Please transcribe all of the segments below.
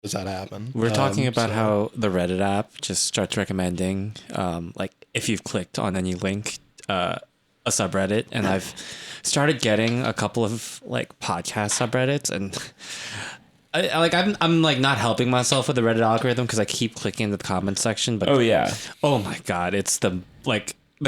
does that happen? We're talking about how the Reddit app just starts recommending, like if you've clicked on any link, a subreddit, and I've started getting a couple of like podcast subreddits, and I'm like not helping myself with the Reddit algorithm because I keep clicking the comment section. But oh my god, it's the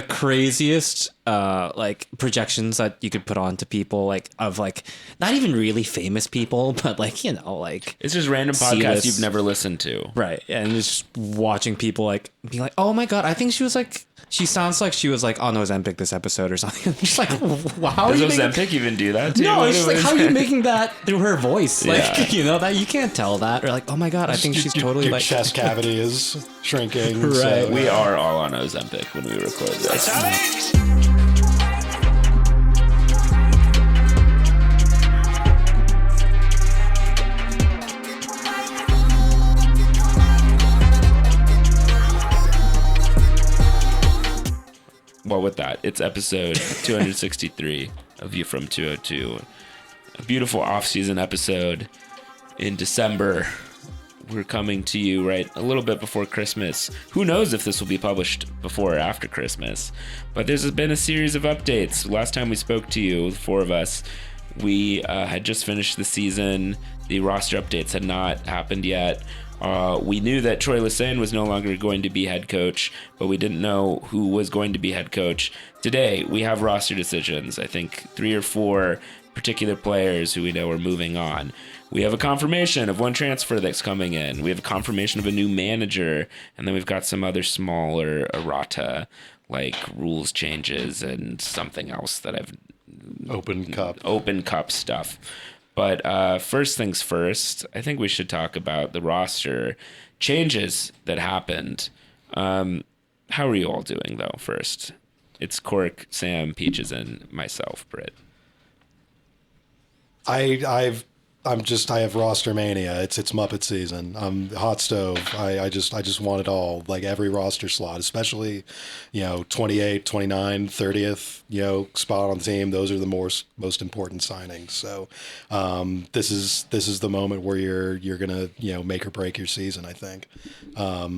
craziest like projections that you could put onto people, like of like not even really famous people, but like, you know, like it's just random podcasts you've never listened to, right? And just watching people like being like, oh my god, I think she sounds like she was like on Ozempic this episode or something. Just like, wow, does Ozempic even do that too? No, it's just like, how are you making that through her voice? Like, you know, that you can't tell that. Or like, oh my god, I think she's totally your like chest cavity is shrinking. Right. So. We are all on Ozempic when we record this. Well, with that, it's episode 263 of You From 202. A beautiful off-season episode in December. We're coming to you right a little bit before Christmas. Who knows if this will be published before or after Christmas? But there's been a series of updates. Last time we spoke to you, the four of us, we had just finished the season. The roster updates had not happened yet. We knew that Troy Lesesne was no longer going to be head coach, but we didn't know who was going to be head coach. Today, we have roster decisions. I think 3 or 4 particular players who we know are moving on. We have a confirmation of one transfer that's coming in. We have a confirmation of a new manager, and then we've got some other smaller errata, like rules changes and something else that I've... Open Cup stuff. But first things first, I think we should talk about the roster changes that happened. How are you all doing, though, first? It's Cork, Sam, Peaches, and myself, Brit. I have roster mania. It's Muppet season. I'm hot stove. I just want it all. Like every roster slot, especially, 28, 29, 30th, spot on the team. Those are the most important signings. So, this is the moment where you're gonna, make or break your season, I think. Got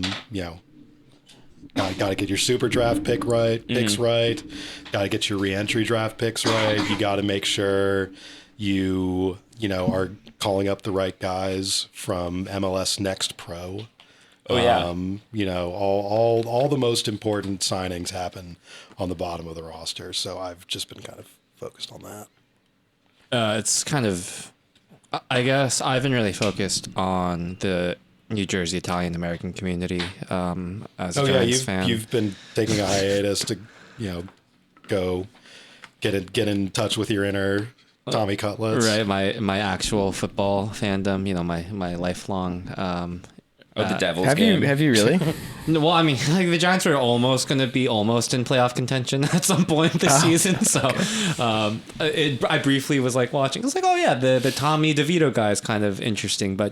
to get your super draft picks right. Got to get your re-entry draft picks right. You got to make sure you are calling up the right guys from MLS Next Pro. Oh yeah. All the most important signings happen on the bottom of the roster. So I've just been kind of focused on that. it's kind of, I guess I've been really focused on the New Jersey Italian American community as a Giants fan. You've been taking a hiatus to, go get in touch with your inner Tommy Cutlets. Right, my actual football fandom, my lifelong. The Devils game. Have you really? Well, I mean, like the Giants were almost going to be almost in playoff contention at some point this season. So I briefly was like watching. I was like, oh yeah, the Tommy DeVito guy is kind of interesting, but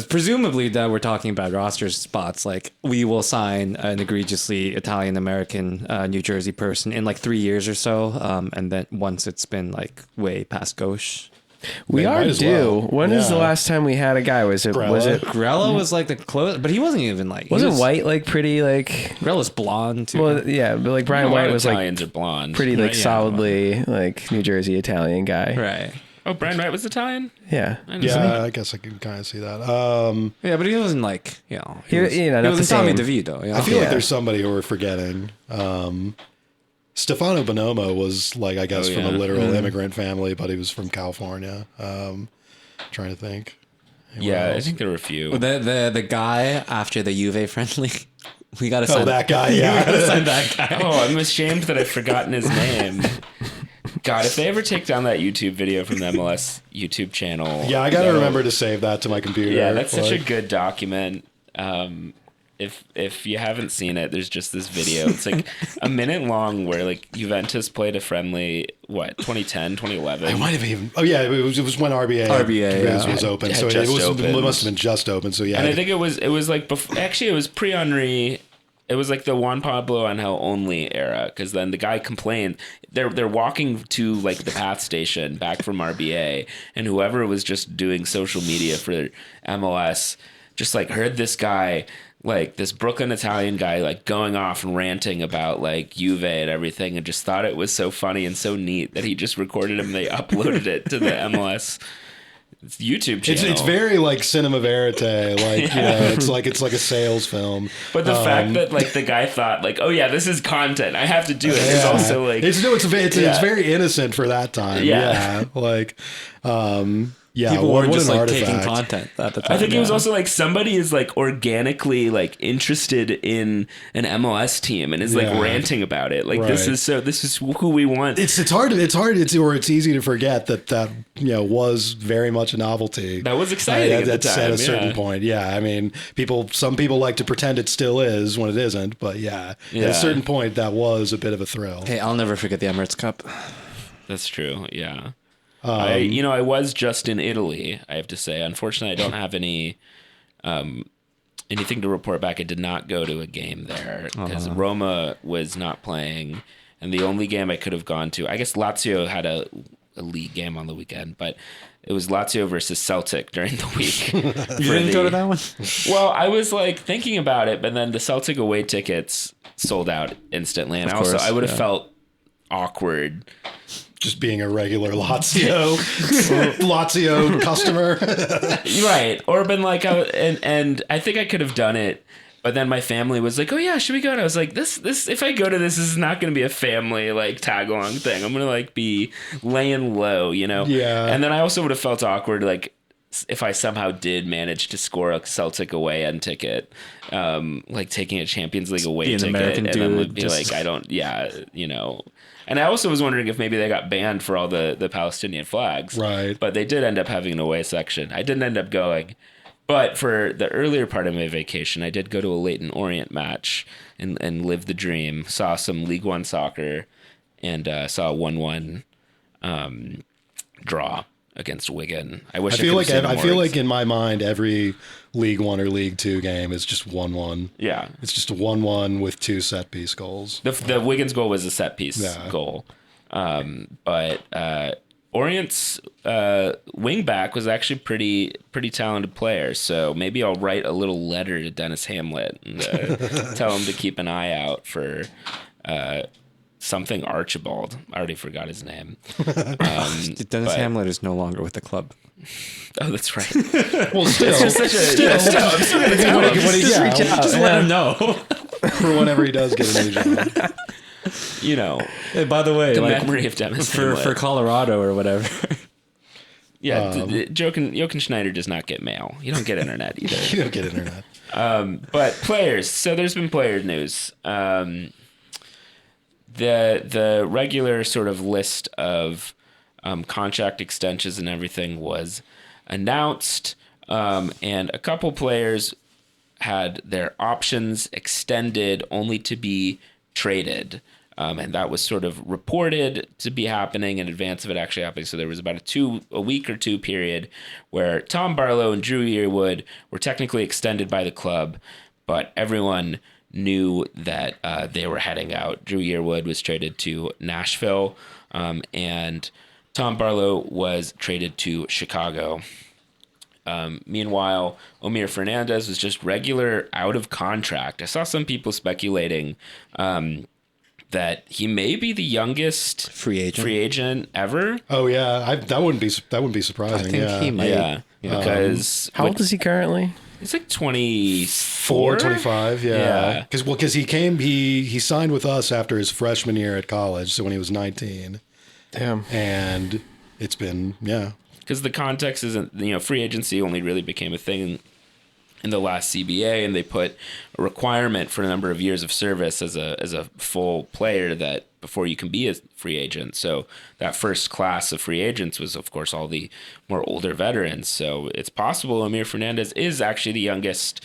presumably that we're talking about roster spots. Like we will sign an egregiously Italian American New Jersey person in like 3 years or so, and then once it's been like way past gauche. We are due. When is the last time we had a guy? Was it Grella was like the close, but he wasn't even like White like pretty like Grella's blonde too. Well, yeah, but like Brian White was Italians are blonde, pretty like Right, yeah. solidly like New Jersey Italian guy. Right. Oh, Brian White was Italian? Yeah. Yeah, I guess I can kind of see that. Yeah, but he wasn't like he was not the Tommy same. DeVito. I feel like there's somebody who we're forgetting. Stefano Bonomo was like, I guess, from a literal immigrant family, but he was from California. Trying to think. I think there were a few. The guy after the Juve friendly. We got to sign that guy. Yeah, we got to sign that guy. Oh, I'm ashamed that I've forgotten his name. God, if they ever take down that YouTube video from the MLS YouTube channel. Yeah, I got to remember to save that to my computer. Yeah, that's such a good document. If you haven't seen it, there's just this video. It's like a minute long where like Juventus played a friendly, 2010, 2011? I might have even. Oh yeah, it was when RBA was open. So it must have been just open. So yeah, and I think it was like before. Actually, it was pre-Henry. It was like the Juan Pablo Angel only era, because then the guy complained. They're walking to like the path station back from RBA, and whoever was just doing social media for MLS just like heard this guy, like this Brooklyn Italian guy, like going off and ranting about like Juve and everything, and just thought it was so funny and so neat that he just recorded him. They uploaded it to the MLS YouTube channel. It's very like cinema verite, like it's like a sales film. But the fact that like the guy thought like, oh yeah, this is content, I have to do it. It's also like it's very innocent for that time. Yeah, like people were just like artifact. taking content at the time. I think it was also like somebody is like organically like interested in an MLS team and is like ranting about it. Like this is who we want. It's easy to forget that was very much a novelty. That was exciting at the time. At a certain point. Yeah. I mean, some people like to pretend it still is when it isn't, but at a certain point that was a bit of a thrill. Hey, I'll never forget the Emirates Cup. That's true. Yeah. I was just in Italy, I have to say. Unfortunately, I don't have anything to report back. I did not go to a game there because Roma was not playing, and the only game I could have gone to, I guess Lazio had a league game on the weekend, but it was Lazio versus Celtic during the week. You didn't go to that one? Well, I was like thinking about it, but then the Celtic away tickets sold out instantly, and I would have felt awkward. Just being a regular Lazio customer. Right. Or been like, and I think I could have done it, but then my family was like, oh yeah, should we go? And I was like, this, if I go to this is not going to be a family like tag along thing. I'm going to like be laying low, Yeah. And then I also would have felt awkward, like if I somehow did manage to score a Celtic away end ticket, like taking a Champions League away ticket, American and then would be like, And I also was wondering if maybe they got banned for all the Palestinian flags. Right. But they did end up having an away section. I didn't end up going. But for the earlier part of my vacation, I did go to a Leyton Orient match and live the dream. Saw some League One soccer and saw a 1-1 draw against Wigan. I feel like in my mind every League One or League Two game is just 1-1. Yeah, it's just a 1-1 with 2 set piece goals. The Wigan's goal was a set piece goal, but Orient's wing back was actually pretty talented player. So maybe I'll write a little letter to Dennis Hamlet and tell him to keep an eye out for. Something Archibald. I already forgot his name. Dennis Hamlet is no longer with the club. Oh, that's right. Well, still. Just let him know. For whenever he does get a new job. Hey, by the way, the memory of Dennis for Colorado or whatever. Yeah, Jochen Schneider does not get mail. You don't get internet either. You don't get internet. But players. So there's been player news. The regular sort of list of contract extensions and everything was announced, and a couple players had their options extended only to be traded, and that was sort of reported to be happening in advance of it actually happening. So there was about a week or two period where Tom Barlow and Drew Yearwood were technically extended by the club, but everyone knew that they were heading out. Drew Yearwood was traded to Nashville, and Tom Barlow was traded to Chicago. Meanwhile, Omir Fernandez was just regular out of contract. I saw some people speculating that he may be the youngest free agent ever. Oh yeah, that wouldn't be surprising. I think he might. Yeah, because how old is he currently? He's like 24, 25, yeah. Because he signed with us after his freshman year at college, so when he was 19. Damn. And it's been, Because the context isn't, free agency only really became a thing in the last CBA, and they put a requirement for a number of years of service as a full player that before you can be a free agent. So that first class of free agents was, of course, all the more older veterans. So it's possible Omir Fernandez is actually the youngest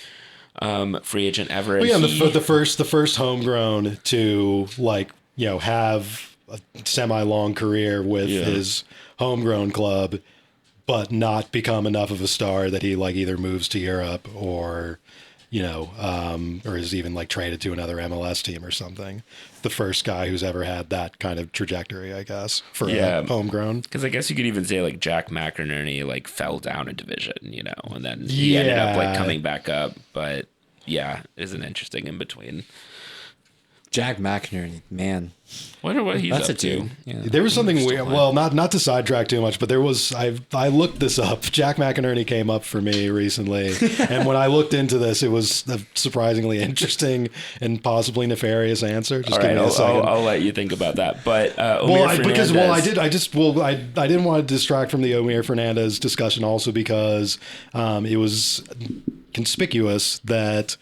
free agent ever. Well, yeah, the first homegrown to have a semi-long career with his homegrown club, but not become enough of a star that he either moves to Europe or or is even like traded to another MLS team or something. The first guy who's ever had that kind of trajectory, I guess, for homegrown. Because I guess you could even say like Jack McInerney like fell down a division, and then he ended up like coming back up. But yeah, isn't interesting in between. Jack McInerney, man. Wonder what he's That's up to. Yeah. There was something weird. Well, not to sidetrack too much, but there was. I looked this up. Jack McInerney came up for me recently, and when I looked into this, it was a surprisingly interesting and possibly nefarious answer. Just All give right, me a second. I'll let you think about that. But I didn't want to distract from the Omir Fernandez discussion also because it was conspicuous that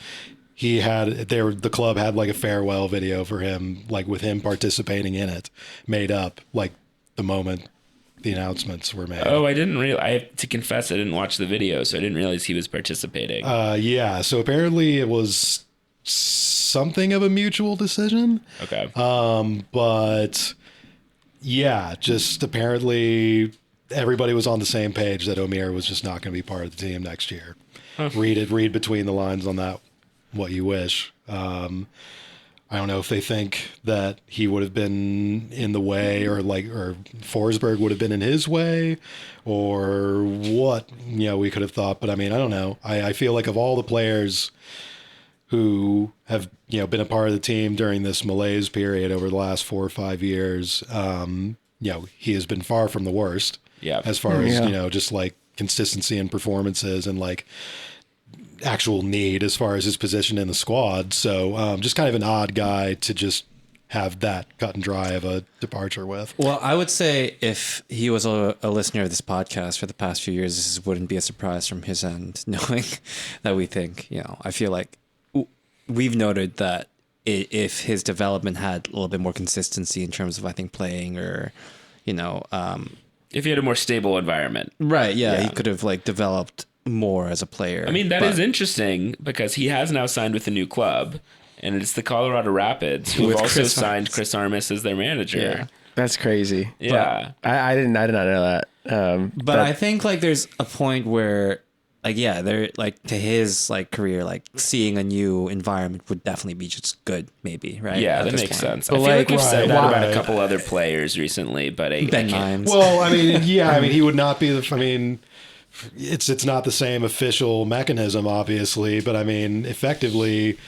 the club had like a farewell video for him, like with him participating in it, made up like the moment the announcements were made. Oh, I didn't realize. I have to confess, I didn't watch the video, so I didn't realize he was participating. So apparently it was something of a mutual decision. Okay. But yeah, just apparently everybody was on the same page that Omir was just not going to be part of the team next year. Huh. Read between the lines on that. What you wish. I don't know if they think that he would have been in the way or Forsberg would have been in his way or what, we could have thought. But I mean, I don't know. I feel like of all the players who have, been a part of the team during this malaise period over the last 4 or 5 years, he has been far from the worst. Yeah. As far as, just like consistency in performances and like, actual need as far as his position in the squad. So just kind of an odd guy to just have that cut and dry of a departure with. Well, I would say if he was a listener of this podcast for the past few years, this wouldn't be a surprise from his end, knowing that we think, I feel like we've noted that if his development had a little bit more consistency in terms of, I think, playing or, if he had a more stable environment. Right. Yeah. He could have like developed more as a player. I mean, that is interesting because he has now signed with a new club, and it's the Colorado Rapids, who have also signed Chris Armas as their manager. Yeah. That's crazy. Yeah. I did not know that. But I think like there's a point where they're like to his like career, like seeing a new environment would definitely be just good, maybe, right? Yeah, that makes sense. I feel like we've said that about a couple other players recently, but Ben Mines. Well, I mean, he would not be it's not the same official mechanism, obviously, but I mean, effectively,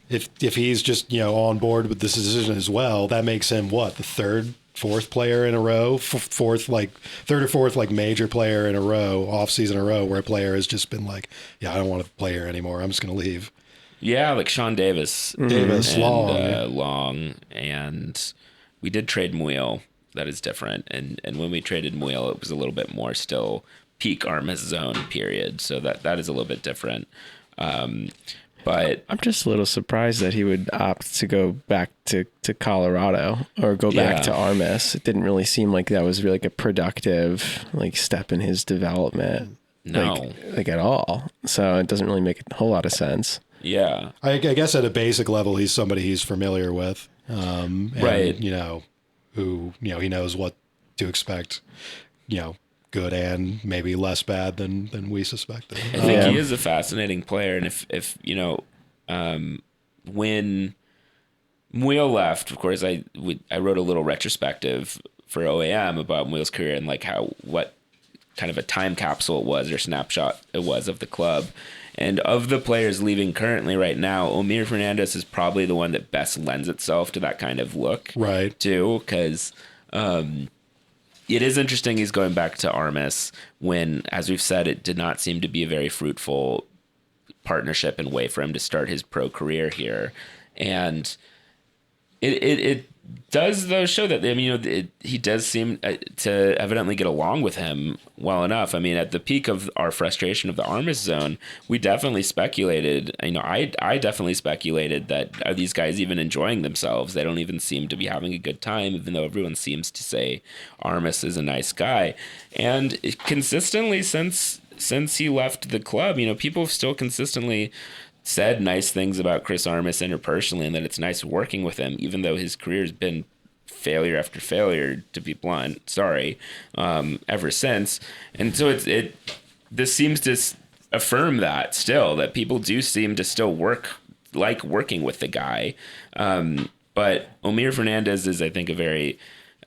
if he's just on board with this decision as well, that makes him what, the third, fourth player in a row, third or fourth like major player in a row, off season in a row, where a player has just been like, I don't want to play here anymore. I'm just going to leave. Yeah, like Sean Davis, Long, and we did trade Muil. That is different, and when we traded Muil, it was a little bit more still peak Armas zone period, so that is a little bit different. But I'm just a little surprised that he would opt to go back to Colorado or go back to Armas. It didn't really seem like that was really like a productive like step in his development. No, like at all. So it doesn't really make a whole lot of sense. Yeah, I guess at a basic level, he's somebody he's familiar with, right? Who he knows what to expect. Good and maybe less bad than we suspected. I think he is a fascinating player, and if when Muil left, of course, I wrote a little retrospective for OAM about Muil's career and like what kind of a time capsule it was or snapshot it was of the club. And of the players leaving currently right now, Omir Fernandez is probably the one that best lends itself to that kind of look, right? Too, because. It is interesting he's going back to Armas when, as we've said, it did not seem to be a very fruitful partnership and way for him to start his pro career here. And it does, though, show that, he does seem to evidently get along with him well enough. I mean, at the peak of our frustration of the Armas zone, we definitely speculated, I definitely speculated that are these guys even enjoying themselves? They don't even seem to be having a good time, even though everyone seems to say Armas is a nice guy. And consistently since he left the club, people have still consistently said nice things about Chris Armas interpersonally and that it's nice working with him, even though his career has been failure after failure, to be blunt, ever since. And so this seems to affirm that still, that people do seem to still like working with the guy. But Omir Fernandez is, I think, a very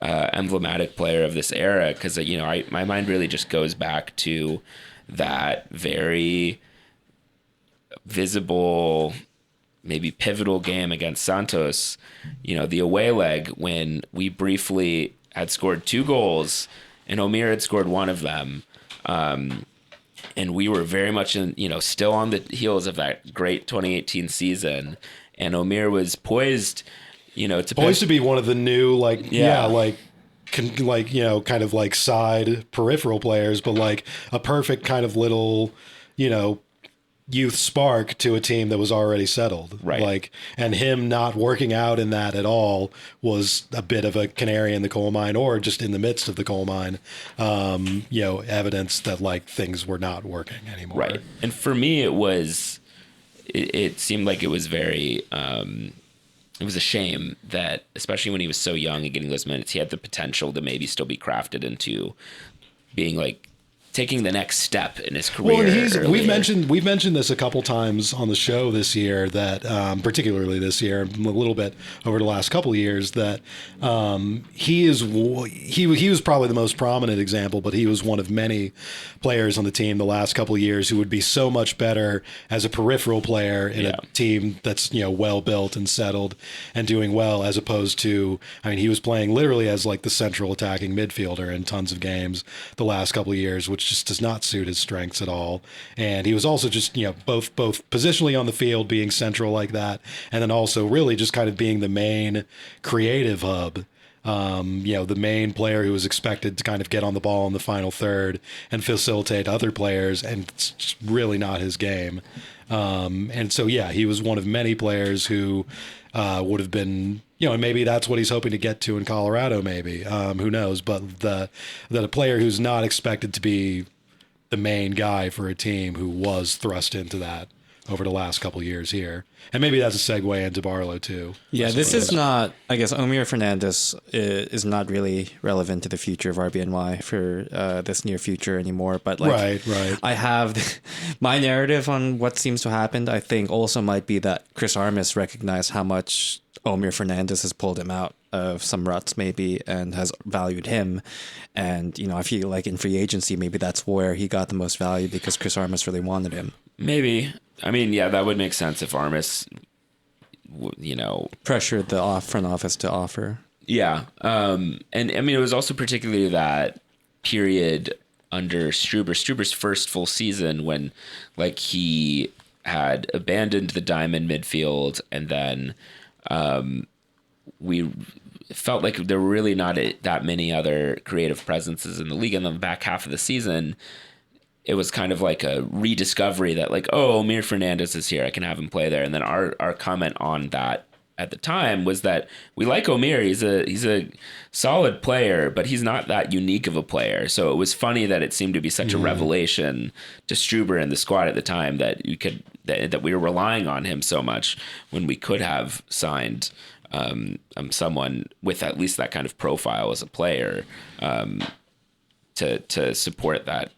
emblematic player of this era, because, my mind really just goes back to that very visible, maybe pivotal game against Santos, the away leg, when we briefly had scored 2 goals and Omir had scored one of them. And we were very much still on the heels of that great 2018 season. And Omir was poised, to be one of the new, kind of like side peripheral players, but like a perfect kind of little, youth spark to a team that was already settled. Right. And him not working out in that at all was a bit of a canary in the coal mine, or just in the midst of the coal mine, evidence that things were not working anymore. Right. And for me, it seemed like it was very, it was a shame that, especially when he was so young and getting those minutes, he had the potential to maybe still be crafted into being taking the next step in his career. Well, and we've mentioned this a couple times on the show this year, that particularly this year, a little bit over the last couple of years, that he was probably the most prominent example, but he was one of many players on the team the last couple of years who would be so much better as a peripheral player in a team that's well built and settled and doing well, as opposed to, he was playing literally as the central attacking midfielder in tons of games the last couple of years, which just does not suit his strengths at all. And he was also just, both positionally on the field, being central like that, and then also really just kind of being the main creative hub. The main player who was expected to kind of get on the ball in the final third and facilitate other players, and it's just really not his game. And so, he was one of many players who would have been, and maybe that's what he's hoping to get to in Colorado, maybe. Who knows? But that a player who's not expected to be the main guy for a team, who was thrust into that over the last couple of years here. And maybe that's a segue into Barlow too. Yeah, this is not, I guess Omir Fernandez is not really relevant to the future of RBNY for this near future anymore. But right. I have my narrative on what seems to happen, I think also might be that Chris Armas recognized how much Omir Fernandez has pulled him out of some ruts maybe, and has valued him. And, I feel like in free agency, maybe that's where he got the most value, because Chris Armas really wanted him. Maybe. That would make sense if Armas, pressured the front office to offer. Yeah. And it was also particularly that period under Struber's first full season, when he had abandoned the diamond midfield, and then we felt like there were really not that many other creative presences in the league. And then the back half of the season, it was kind of like a rediscovery that Omir Fernandez is here, I can have him play there. And then our comment on that at the time was that we like Omir. He's a solid player, but he's not that unique of a player. So it was funny that it seemed to be such a revelation to Struber and the squad at the time that that we were relying on him so much, when we could have signed someone with at least that kind of profile as a player to support that,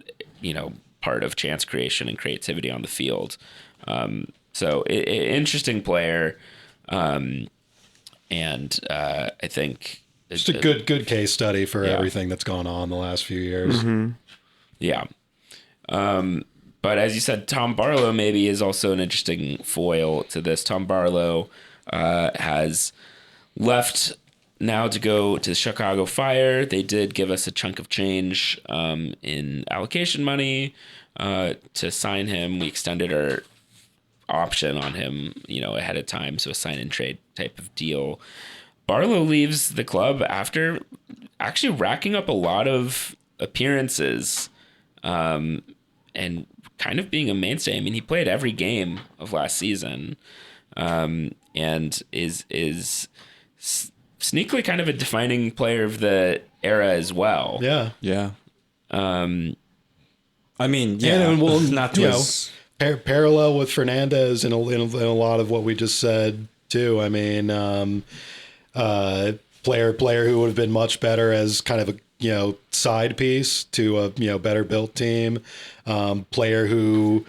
part of chance creation and creativity on the field. So interesting player. And I think it's a good case study for everything that's gone on the last few years. Mm-hmm. Yeah. But as you said, Tom Barlow maybe is also an interesting foil to this. Tom Barlow has left now to go to the Chicago Fire. They did give us a chunk of change in allocation money to sign him. We extended our option on him, ahead of time, so a sign and trade type of deal. Barlow leaves the club after actually racking up a lot of appearances and kind of being a mainstay. He played every game of last season and is sneakily kind of a defining player of the era as well. Yeah. And not to parallel with Fernandez in a lot of what we just said too. Player who would have been much better as kind of a side piece to a better built team. Player who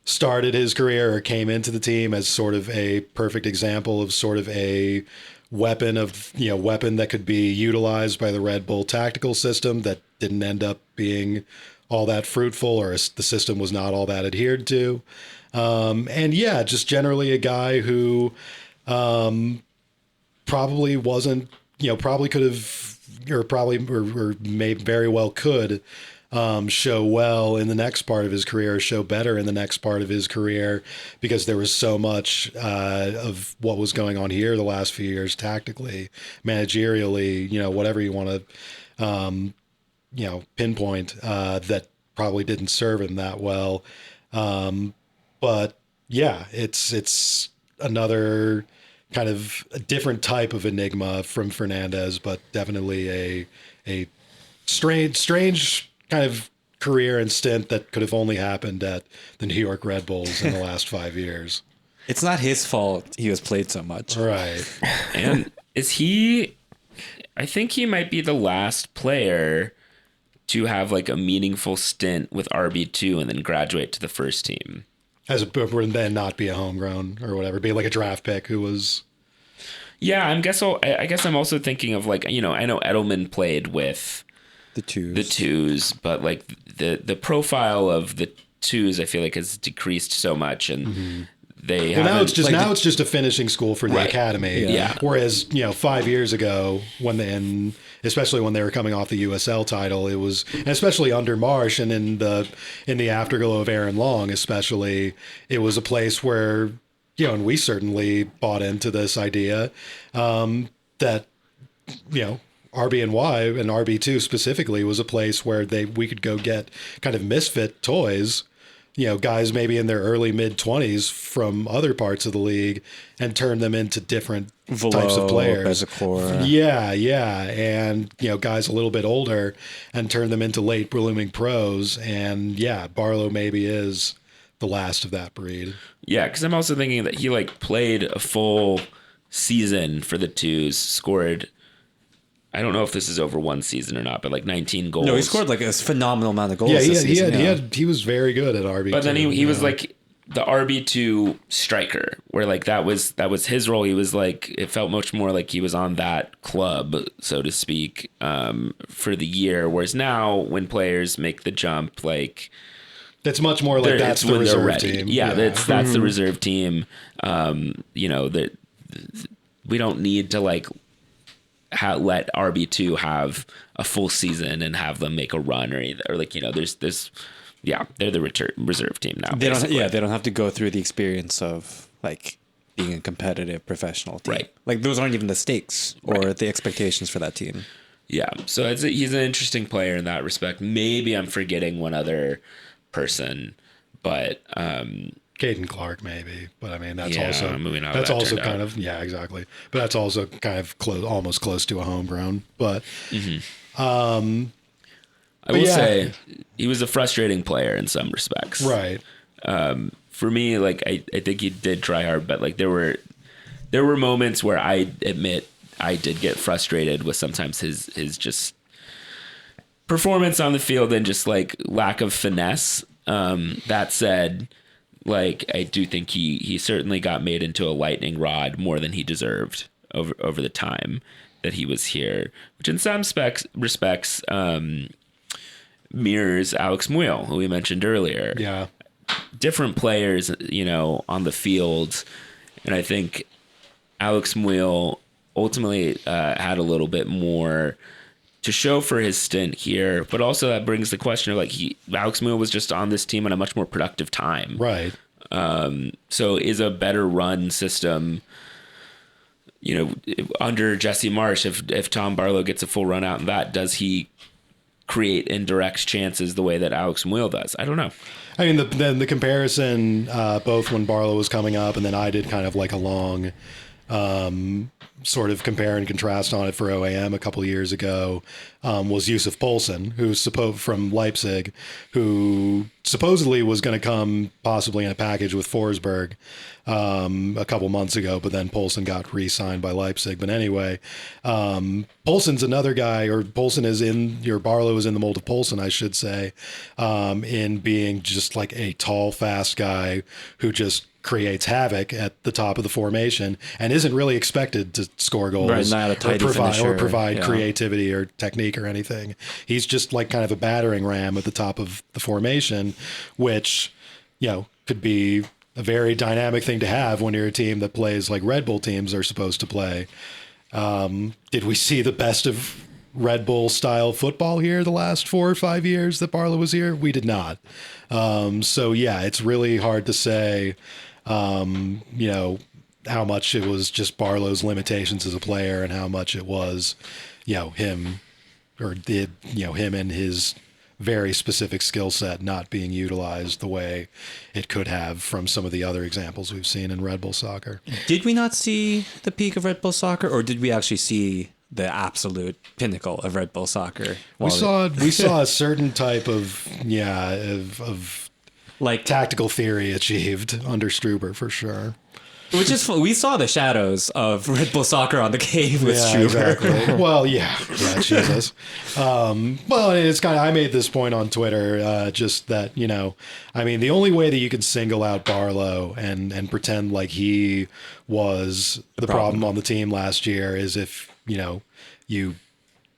started his career or came into the team as sort of a perfect example of sort of a weapon that could be utilized by the Red Bull tactical system that didn't end up being all that fruitful, or the system was not all that adhered to. And yeah, just generally a guy who probably wasn't, probably could have, or may very well could show well in the next part of his career, show better in the next part of his career, because there was so much of what was going on here the last few years, tactically, managerially, whatever you want to, pinpoint, that probably didn't serve him that well. But yeah, it's another kind of a different type of enigma from Fernandez, but definitely a strange kind of career and stint that could have only happened at the New York Red Bulls in the last 5 years. It's not his fault he was played so much. Right. And I think he might be the last player to have like a meaningful stint with RB2 and then graduate to the first team. Then not be a homegrown or whatever, be like a draft pick who was. Yeah, I guess I'm also thinking of like, I know Edelman played with The twos, but like the profile of the twos, I feel like has decreased so much, and they now it's just a finishing school for the Right. academy. Yeah. Whereas 5 years ago, especially when they were coming off the USL title, it was, and especially under Marsh and in the afterglow of Aaron Long, especially, it was a place where and we certainly bought into this idea that RB&Y and RB2 specifically was a place where we could go get kind of misfit toys, guys maybe in their early mid-20s from other parts of the league, and turn them into different types of players. Yeah. And, guys a little bit older and turn them into late blooming pros. And yeah, Barlow maybe is the last of that breed. Yeah, because I'm also thinking that he like played a full season for the twos, scored, I don't know if this is over one season or not, but like 19 goals. No, he scored like a phenomenal amount of goals. Yeah, this season. he was very good at RB2. But then he was like the RB2 striker, where like that was his role. He was like, it felt much more like he was on that club, so to speak, for the year. Whereas now, when players make the jump, like it's much more like that's the reserve team. Yeah, that's the reserve team. That we don't need to like let RB2 have a full season and have them make a run or either, or like there's they're the reserve team now. They don't have to go through the experience of like being a competitive professional team. Right. Like those aren't even the stakes or the expectations for that team. Yeah, so he's an interesting player in that respect. Maybe I'm forgetting one other person, but Caden Clark maybe, but I mean that's exactly. But that's also kind of almost close to a homegrown. But I will say he was a frustrating player in some respects. Right. For me, like I think he did try hard, but like there were moments where I admit I did get frustrated with sometimes his just performance on the field and just like lack of finesse. That said, like I do think he certainly got made into a lightning rod more than he deserved over the time that he was here, which in some respects mirrors Alex Muyl, who we mentioned earlier. Yeah. Different players, on the field. And I think Alex Muyl ultimately had a little bit more to show for his stint here, but also that brings the question of like Alex Muyl was just on this team at a much more productive time. Right. So is a better run system, under Jesse Marsh, if Tom Barlow gets a full run out in that, does he create indirect chances the way that Alex Muyl does? I don't know. I mean, the comparison, both when Barlow was coming up and then I did kind of like a long sort of compare and contrast on it for OAM a couple of years ago. was Yusuf Poulsen, who's from Leipzig, who supposedly was going to come possibly in a package with Forsberg a couple months ago, but then Poulsen got re-signed by Leipzig. But anyway, Poulsen's another guy, or Barlow is in the mold of Poulsen, I should say, in being just like a tall, fast guy who just creates havoc at the top of the formation and isn't really expected to score goals, right, not a tidy or provide creativity or technique or anything. He's just like kind of a battering ram at the top of the formation, which, could be a very dynamic thing to have when you're a team that plays like Red Bull teams are supposed to play. Did we see the best of Red Bull style football here the last 4 or 5 years that Barlow was here? We did not. So yeah, it's really hard to say, how much it was just Barlow's limitations as a player and how much it was, him and his very specific skill set not being utilized the way it could have from some of the other examples we've seen in Red Bull soccer. Did we not see the peak of Red Bull soccer, or did we actually see the absolute pinnacle of Red Bull soccer? We saw a certain type of like tactical theory achieved under Struber for sure. Which is fun. We saw the shadows of Red Bull soccer on the cave with Struber. Exactly. Well, yeah, Jesus. Well, it's kind of, I made this point on Twitter, just that, the only way that you can single out Barlow and pretend like he was the problem on the team last year is if, you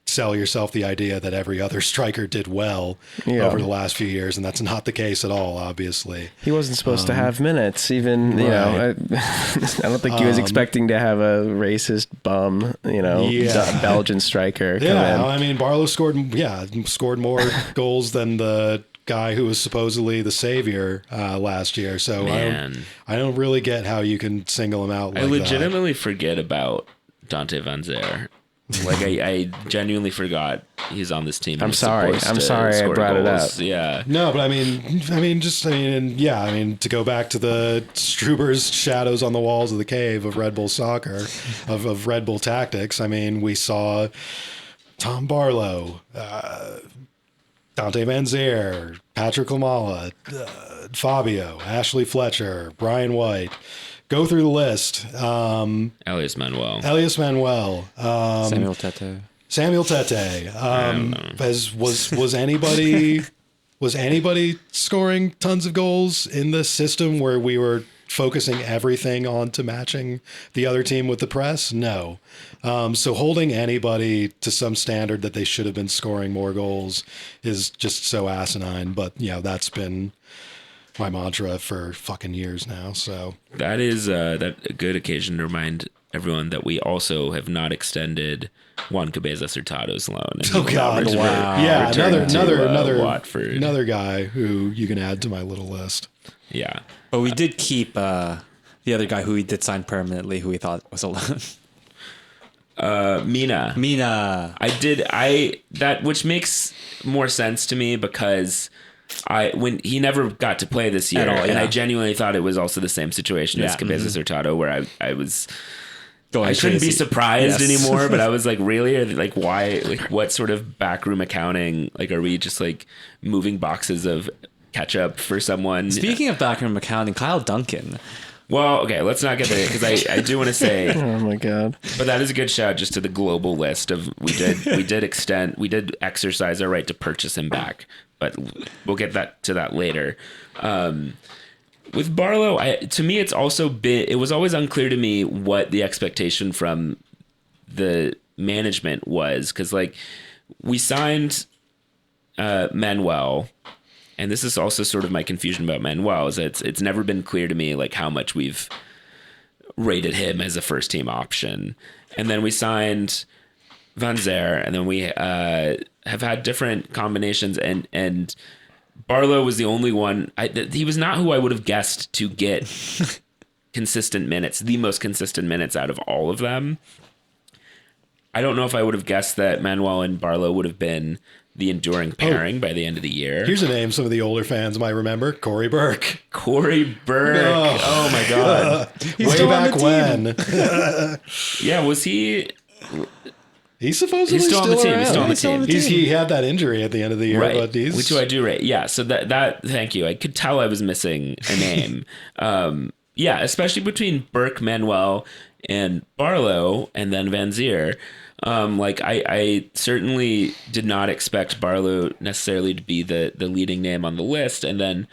sell yourself the idea that every other striker did well over the last few years, and that's not the case at all, obviously. He wasn't supposed to have minutes, even, I don't think he was expecting to have a racist bum, Belgian striker come in. Barlow scored more goals than the guy who was supposedly the savior last year, so I don't really get how you can single him out like that. I legitimately forget about Dante Van Zer. Like I genuinely forgot he's on this team. I'm sorry I brought it up. Yeah. No, but to go back to the Struber's shadows on the walls of the cave of Red Bull soccer, of Red Bull tactics. We saw Tom Barlow, Dante Van Zer, Patrick Lamala, Fabio, Ashley Fletcher, Brian White. Go through the list. Elias Manuel. Samuel Tete. Was anybody scoring tons of goals in this system where we were focusing everything onto matching the other team with the press? No. So holding anybody to some standard that they should have been scoring more goals is just so asinine. But that's been my mantra for fucking years now. So that is a good occasion to remind everyone that we also have not extended Juan Cabezas Hurtado's loan. Oh God! Wow. Yeah, Watford. Another guy who you can add to my little list. Yeah, but we did keep the other guy who we did sign permanently, who we thought was a loan. Mina. Which makes more sense to me because when he never got to play this year, and I genuinely thought it was also the same situation as Cabezas Hurtado, where I couldn't be surprised anymore, but I was like, really? Like, why? Like, what sort of backroom accounting? Like, are we just like moving boxes of ketchup for someone? Speaking of backroom accounting, Kyle Duncan. Well, okay, let's not get there because I do want to say. Oh my God! But that is a good shout just to the global list of we did exercise our right to purchase him back, but we'll get to that later. With Barlow, to me, it was always unclear to me what the expectation from the management was, because like we signed Manuel. And this is also sort of my confusion about Manuel, is that it's never been clear to me like how much we've rated him as a first team option. And then we signed Van Zer, and then we have had different combinations. And Barlow was the only one. He was not who I would have guessed to get consistent minutes, the most consistent minutes out of all of them. I don't know if I would have guessed that Manuel and Barlow would have been the enduring pairing by the end of the year. Here's a name some of the older fans might remember: Corey Burke. Corey Burke. Oh my God. Way back when. Yeah, was he? He's supposedly He's still on the team. around. He's still on the team. He had that injury at the end of the year, Right. but he's... Which do I do right? Yeah. So that thank you. I could tell I was missing a name. Yeah, especially between Burke, Manuel, and Barlow, and then Van Zier. Like I certainly did not expect Barlow necessarily to be the leading name on the list, and then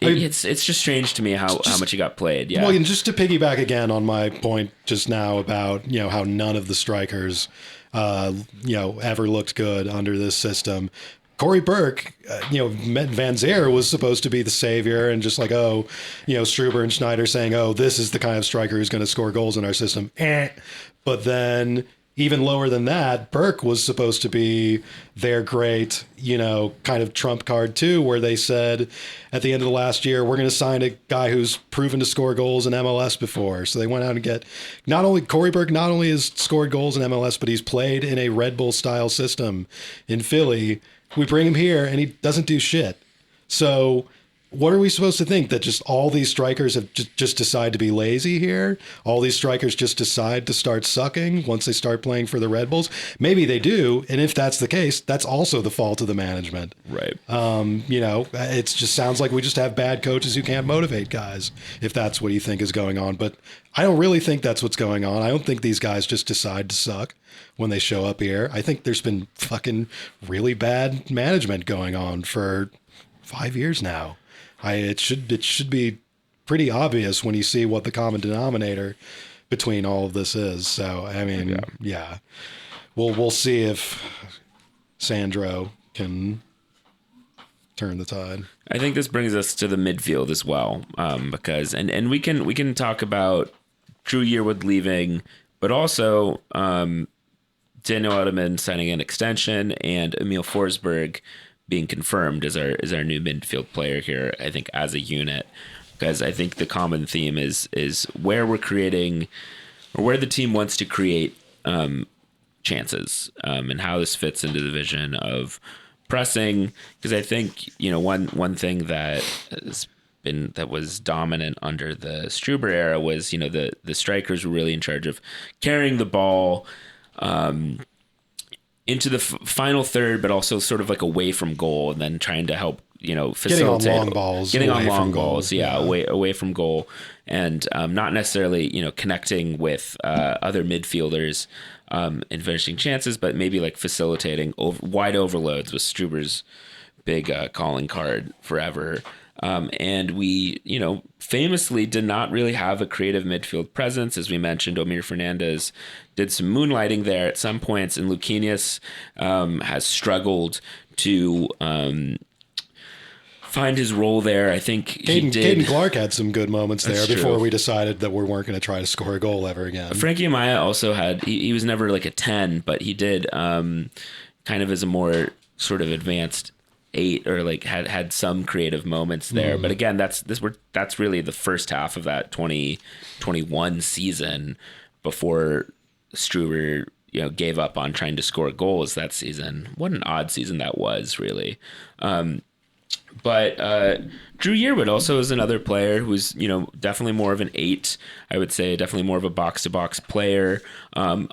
it's just strange to me how much he got played. Yeah. Well, and just to piggyback again on my point just now about, how none of the strikers, ever looked good under this system. Corey Burke, Van Zier was supposed to be the savior, and just like, Struber and Schneider saying, this is the kind of striker who's going to score goals in our system. But then even lower than that, Burke was supposed to be their great, kind of trump card too, where they said at the end of the last year, we're going to sign a guy who's proven to score goals in MLS before. So they went out and get Corey Burke not only has scored goals in MLS, but he's played in a Red Bull style system in Philly. We bring him here and he doesn't do shit. So what are we supposed to think? That just all these strikers have just decide to be lazy here? All these strikers just decide to start sucking once they start playing for the Red Bulls? Maybe they do. And if that's the case, that's also the fault of the management. Right. It just sounds like we just have bad coaches who can't motivate guys, if that's what you think is going on. But I don't really think that's what's going on. I don't think these guys just decide to suck when they show up here. I think there's been fucking really bad management going on for 5 years now. It should be pretty obvious when you see what the common denominator between all of this is. So, I mean, yeah. We'll see if Sandro can turn the tide. I think this brings us to the midfield as well, because and we can talk about Drew Yearwood leaving, but also Daniel Edelman signing an extension and Emil Forsberg being confirmed as our new midfield player here. I think as a unit, because I think the common theme is where we're creating, or where the team wants to create chances, and how this fits into the vision of pressing. Because I think one thing that was dominant under the Struber era was the strikers were really in charge of carrying the ball into the final third, but also sort of like away from goal, and then trying to help facilitate getting on long balls, away from goal, and not necessarily connecting with other midfielders and finishing chances, but maybe like facilitating wide overloads was Struber's big calling card forever. And we, famously did not really have a creative midfield presence. As we mentioned, Omir Fernandez did some moonlighting there at some points, and Lucanius has struggled to find his role there. I think Caden Clark had some good moments there before true. We decided that we weren't going to try to score a goal ever again. Frankie Amaya also had, he was never like a 10, but he did kind of as a more sort of advanced 8, or like had some creative moments there. But again, that's really the first half of that 2021 season before Struber gave up on trying to score goals that season. What an odd season that was, really. But Drew Yearwood also is another player who's, definitely more of an 8, I would say, definitely more of a box-to-box player.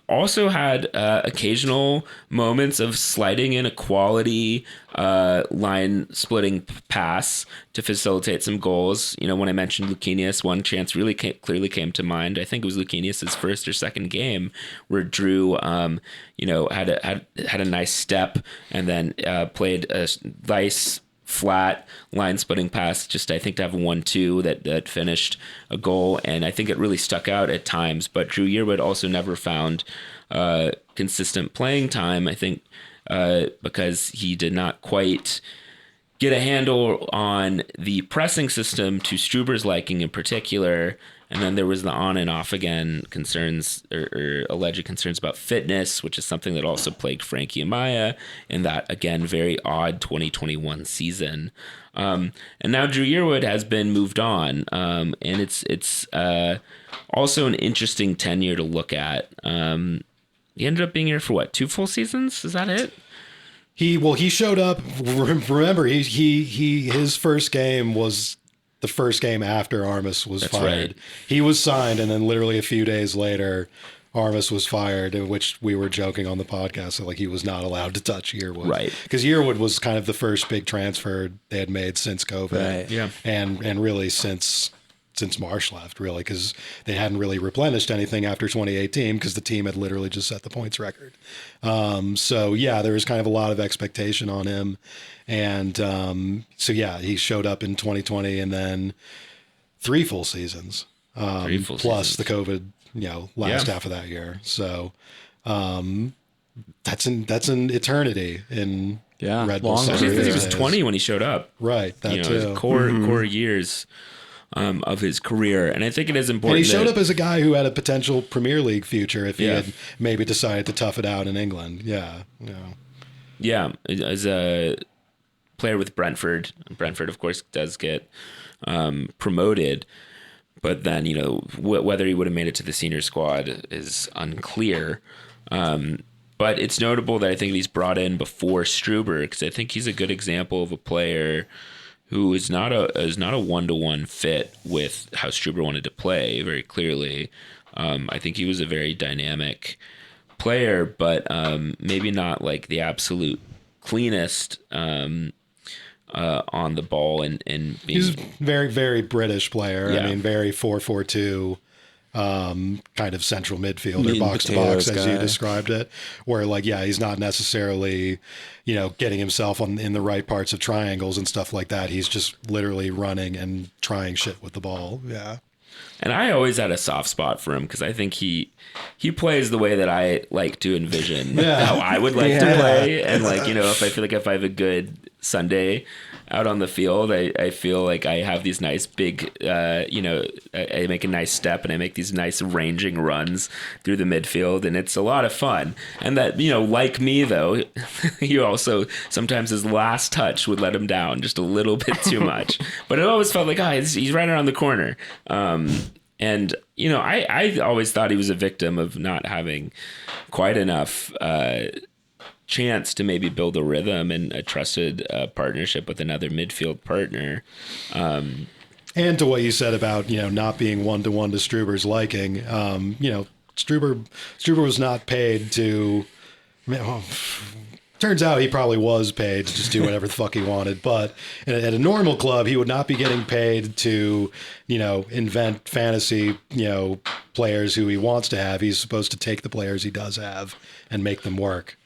Also had occasional moments of sliding in a quality line-splitting pass to facilitate some goals. When I mentioned Lucanius, one chance really clearly came to mind. I think it was Lucanius' first or second game where Drew, had a nice step and then played a nice flat line splitting pass, just I think to have a 1-2 that finished a goal, and I think it really stuck out at times. But Drew Yearwood also never found consistent playing time, I think, because he did not quite get a handle on the pressing system to Struber's liking in particular. And then there was the on and off again concerns or alleged concerns about fitness, which is something that also plagued Frankie Amaya in that, again, very odd 2021 season. And now Drew Yearwood has been moved on. And it's also an interesting tenure to look at. He ended up being here for 2 full seasons? Is that it? He showed up. Remember, his first game was the first game after Armas was fired. Right. He was signed, and then literally a few days later, Armas was fired, in which we were joking on the podcast that like he was not allowed to touch Yearwood, Right. Because Yearwood was kind of the first big transfer they had made since COVID, Right. Yeah. and really since Marsh left, really, because they hadn't really replenished anything after 2018 because the team had literally just set the points record. So yeah, there was kind of a lot of expectation on him, and so yeah, he showed up in 2020 and then 3 full seasons, 3 full plus seasons. the COVID, last Yeah. half of that year. So that's an eternity in Yeah, Red Bull long soccer Especially because he these was days. 20 when he showed up. Right, that You know, too. his core years of his career. And I think it is important. And he showed that- up as a guy who had a potential Premier League future if he Yeah. had maybe decided to tough it out in England. Yeah. Yeah, as a player with Brentford. Brentford, of course, does get promoted. But then, whether he would have made it to the senior squad is unclear. But it's notable that I think he's brought in before Struber, because I think he's a good example of a player who is not a 1-to-1 fit with how Struber wanted to play very clearly. I think he was a very dynamic player, but maybe not like the absolute cleanest on the ball and being, He's a very, very British player. Yeah. I mean, very 4-4-2 kind of central midfielder, Meat and box to box, potatoes as you guy. described it, where like, yeah, he's not necessarily, getting himself in the right parts of triangles and stuff like that. He's just literally running and trying shit with the ball. Yeah. and I always had a soft spot for him because I think he plays the way that I like to envision how I would like to play. And like, if I have a good Sunday out on the field, I feel like I have these nice big, I make a nice step and I make these nice ranging runs through the midfield, and it's a lot of fun. And that, like me though, he also sometimes his last touch would let him down just a little bit too much. But it always felt like, he's right around the corner. And, I always thought he was a victim of not having quite enough chance to maybe build a rhythm and a trusted partnership with another midfield partner. And to what you said about, not being 1-to-1 to Struber's liking, Struber was not paid to, turns out he probably was paid to just do whatever the fuck he wanted. But at a normal club, he would not be getting paid to, invent fantasy, players who he wants to have. He's supposed to take the players he does have and make them work.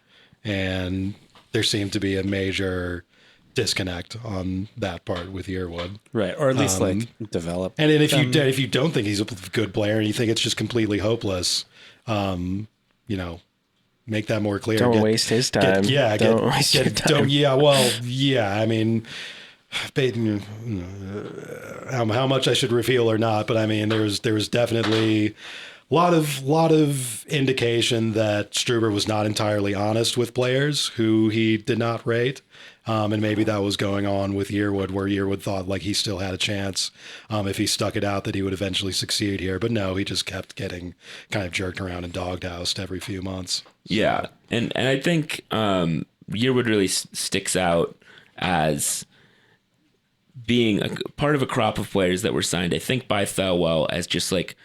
And there seemed to be a major disconnect on that part with Yearwood. Right, or at least develop. And then if you don't think he's a good player and you think it's just completely hopeless, make that more clear. Don't waste his time. Don't waste your time. I mean, how much I should reveal or not, but I mean, there was definitely a lot of indication that Struber was not entirely honest with players who he did not rate. And maybe that was going on with Yearwood, where Yearwood thought like he still had a chance if he stuck it out that he would eventually succeed here. But no, he just kept getting kind of jerked around and doghoused every few months. Yeah. And I think Yearwood really sticks out as being a part of a crop of players that were signed, I think, by Thelwell as just like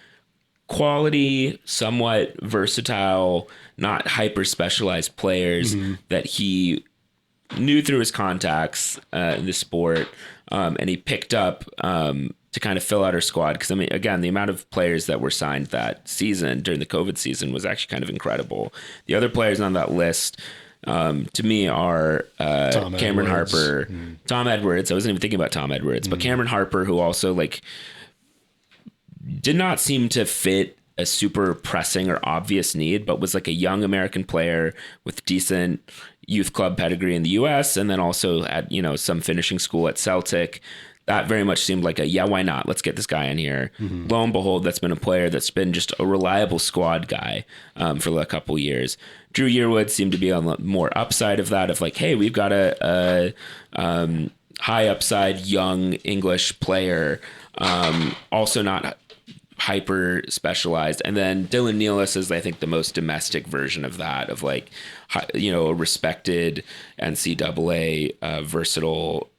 quality, somewhat versatile, not hyper specialized players that he knew through his contacts in the sport, and he picked up to kind of fill out our squad. Because I mean, again, the amount of players that were signed that season during the COVID season was actually kind of incredible. The other players on that list, to me, are Cameron Edwards. Harper, Tom Edwards. I wasn't even thinking about Tom Edwards, but Cameron Harper, who also did not seem to fit a super pressing or obvious need, but was like a young American player with decent youth club pedigree in the US, and then also at, some finishing school at Celtic. That very much seemed like why not? Let's get this guy in here. Lo and behold, that's been a player that's been just a reliable squad guy for a couple years. Drew Yearwood seemed to be on the more upside of that, of like, hey, we've got a high upside young English player, also not hyper specialized. And then Dylan Nealis is, I think, the most domestic version of that, of a respected NCAA versatile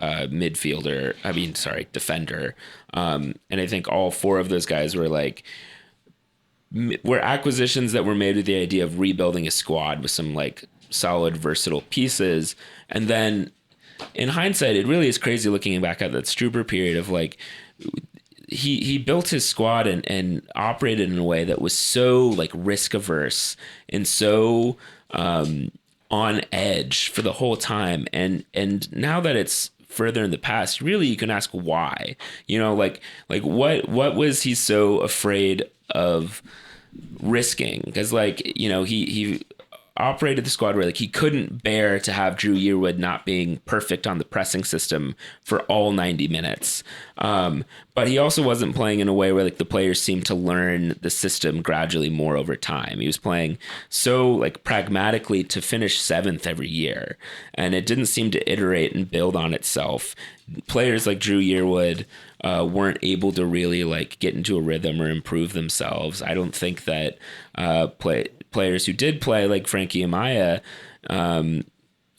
defender. And I think all 4 of those guys were were acquisitions that were made with the idea of rebuilding a squad with some like solid, versatile pieces. And then in hindsight, it really is crazy looking back at that Struber period of like, he built his squad and operated in a way that was so like risk averse and so on edge for the whole time. And now that it's further in the past, really you can ask why, like what was he so afraid of risking? Because he operated the squad where like he couldn't bear to have Drew Yearwood not being perfect on the pressing system for all 90 minutes. But he also wasn't playing in a way where like the players seemed to learn the system gradually more over time. He was playing so like pragmatically to finish 7th every year, and it didn't seem to iterate and build on itself. Players like Drew Yearwood weren't able to really like get into a rhythm or improve themselves. I don't think that players who did play like Frankie Amaya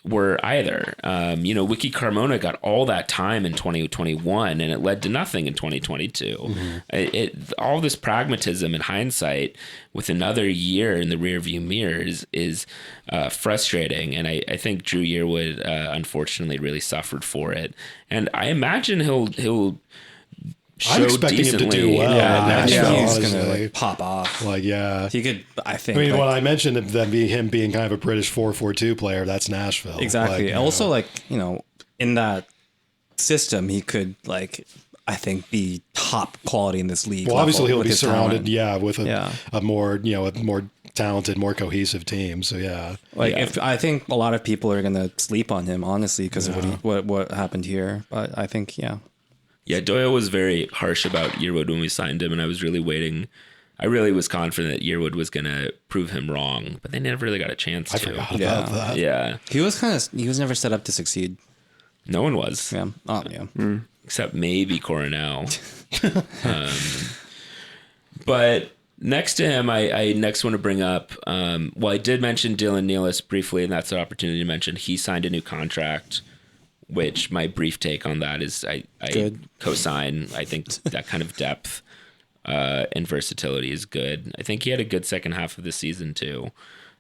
were either. Wiki Carmona got all that time in 2021 and it led to nothing in 2022. Mm-hmm. All this pragmatism and hindsight with another year in the rearview mirror is frustrating. And I think Drew Yearwood unfortunately really suffered for it. And I imagine he'll I'm expecting him to do well. Yeah, he's honestly. gonna like pop off. Like, yeah, he could. I think. I mean, like, when I mentioned him being kind of a British 4-4-2 player, that's Nashville. Exactly. Like, also, like in that system, he could like I think be top quality in this league. Well, obviously he'll be surrounded, talent. with a more a more talented, more cohesive team. So yeah, if I think a lot of people are gonna sleep on him honestly because of what happened here, but I think Yeah, Doyle was very harsh about Yearwood when we signed him, and I was really waiting. I really was confident that Yearwood was going to prove him wrong, but they never really got a chance to. I forgot about that. Yeah. He was never set up to succeed. No one was. Yeah. Oh, yeah. Except maybe Coronel. But next to him, I next want to bring up, I did mention Dylan Nealis briefly, and that's an opportunity to mention he signed a new contract, which my brief take on that is I co-sign. I think that kind of depth and versatility is good. I think he had a good second half of the season too.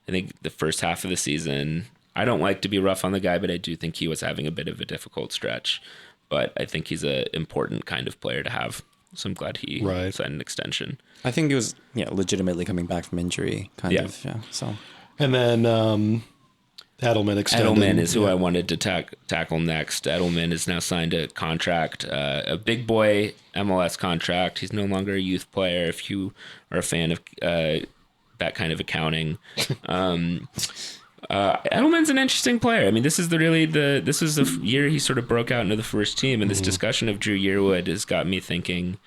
I think the first half of the season, I don't like to be rough on the guy, but I do think he was having a bit of a difficult stretch. But I think he's an important kind of player to have. So I'm glad he signed an extension. I think he was legitimately coming back from injury kind of. Yeah. So and then Edelman extended. Edelman is who I wanted to tackle next. Edelman has now signed a contract, a big boy MLS contract. He's no longer a youth player. If you are a fan of that kind of accounting, Edelman's an interesting player. I mean, this is the year he sort of broke out into the first team, and this discussion of Drew Yearwood has got me thinking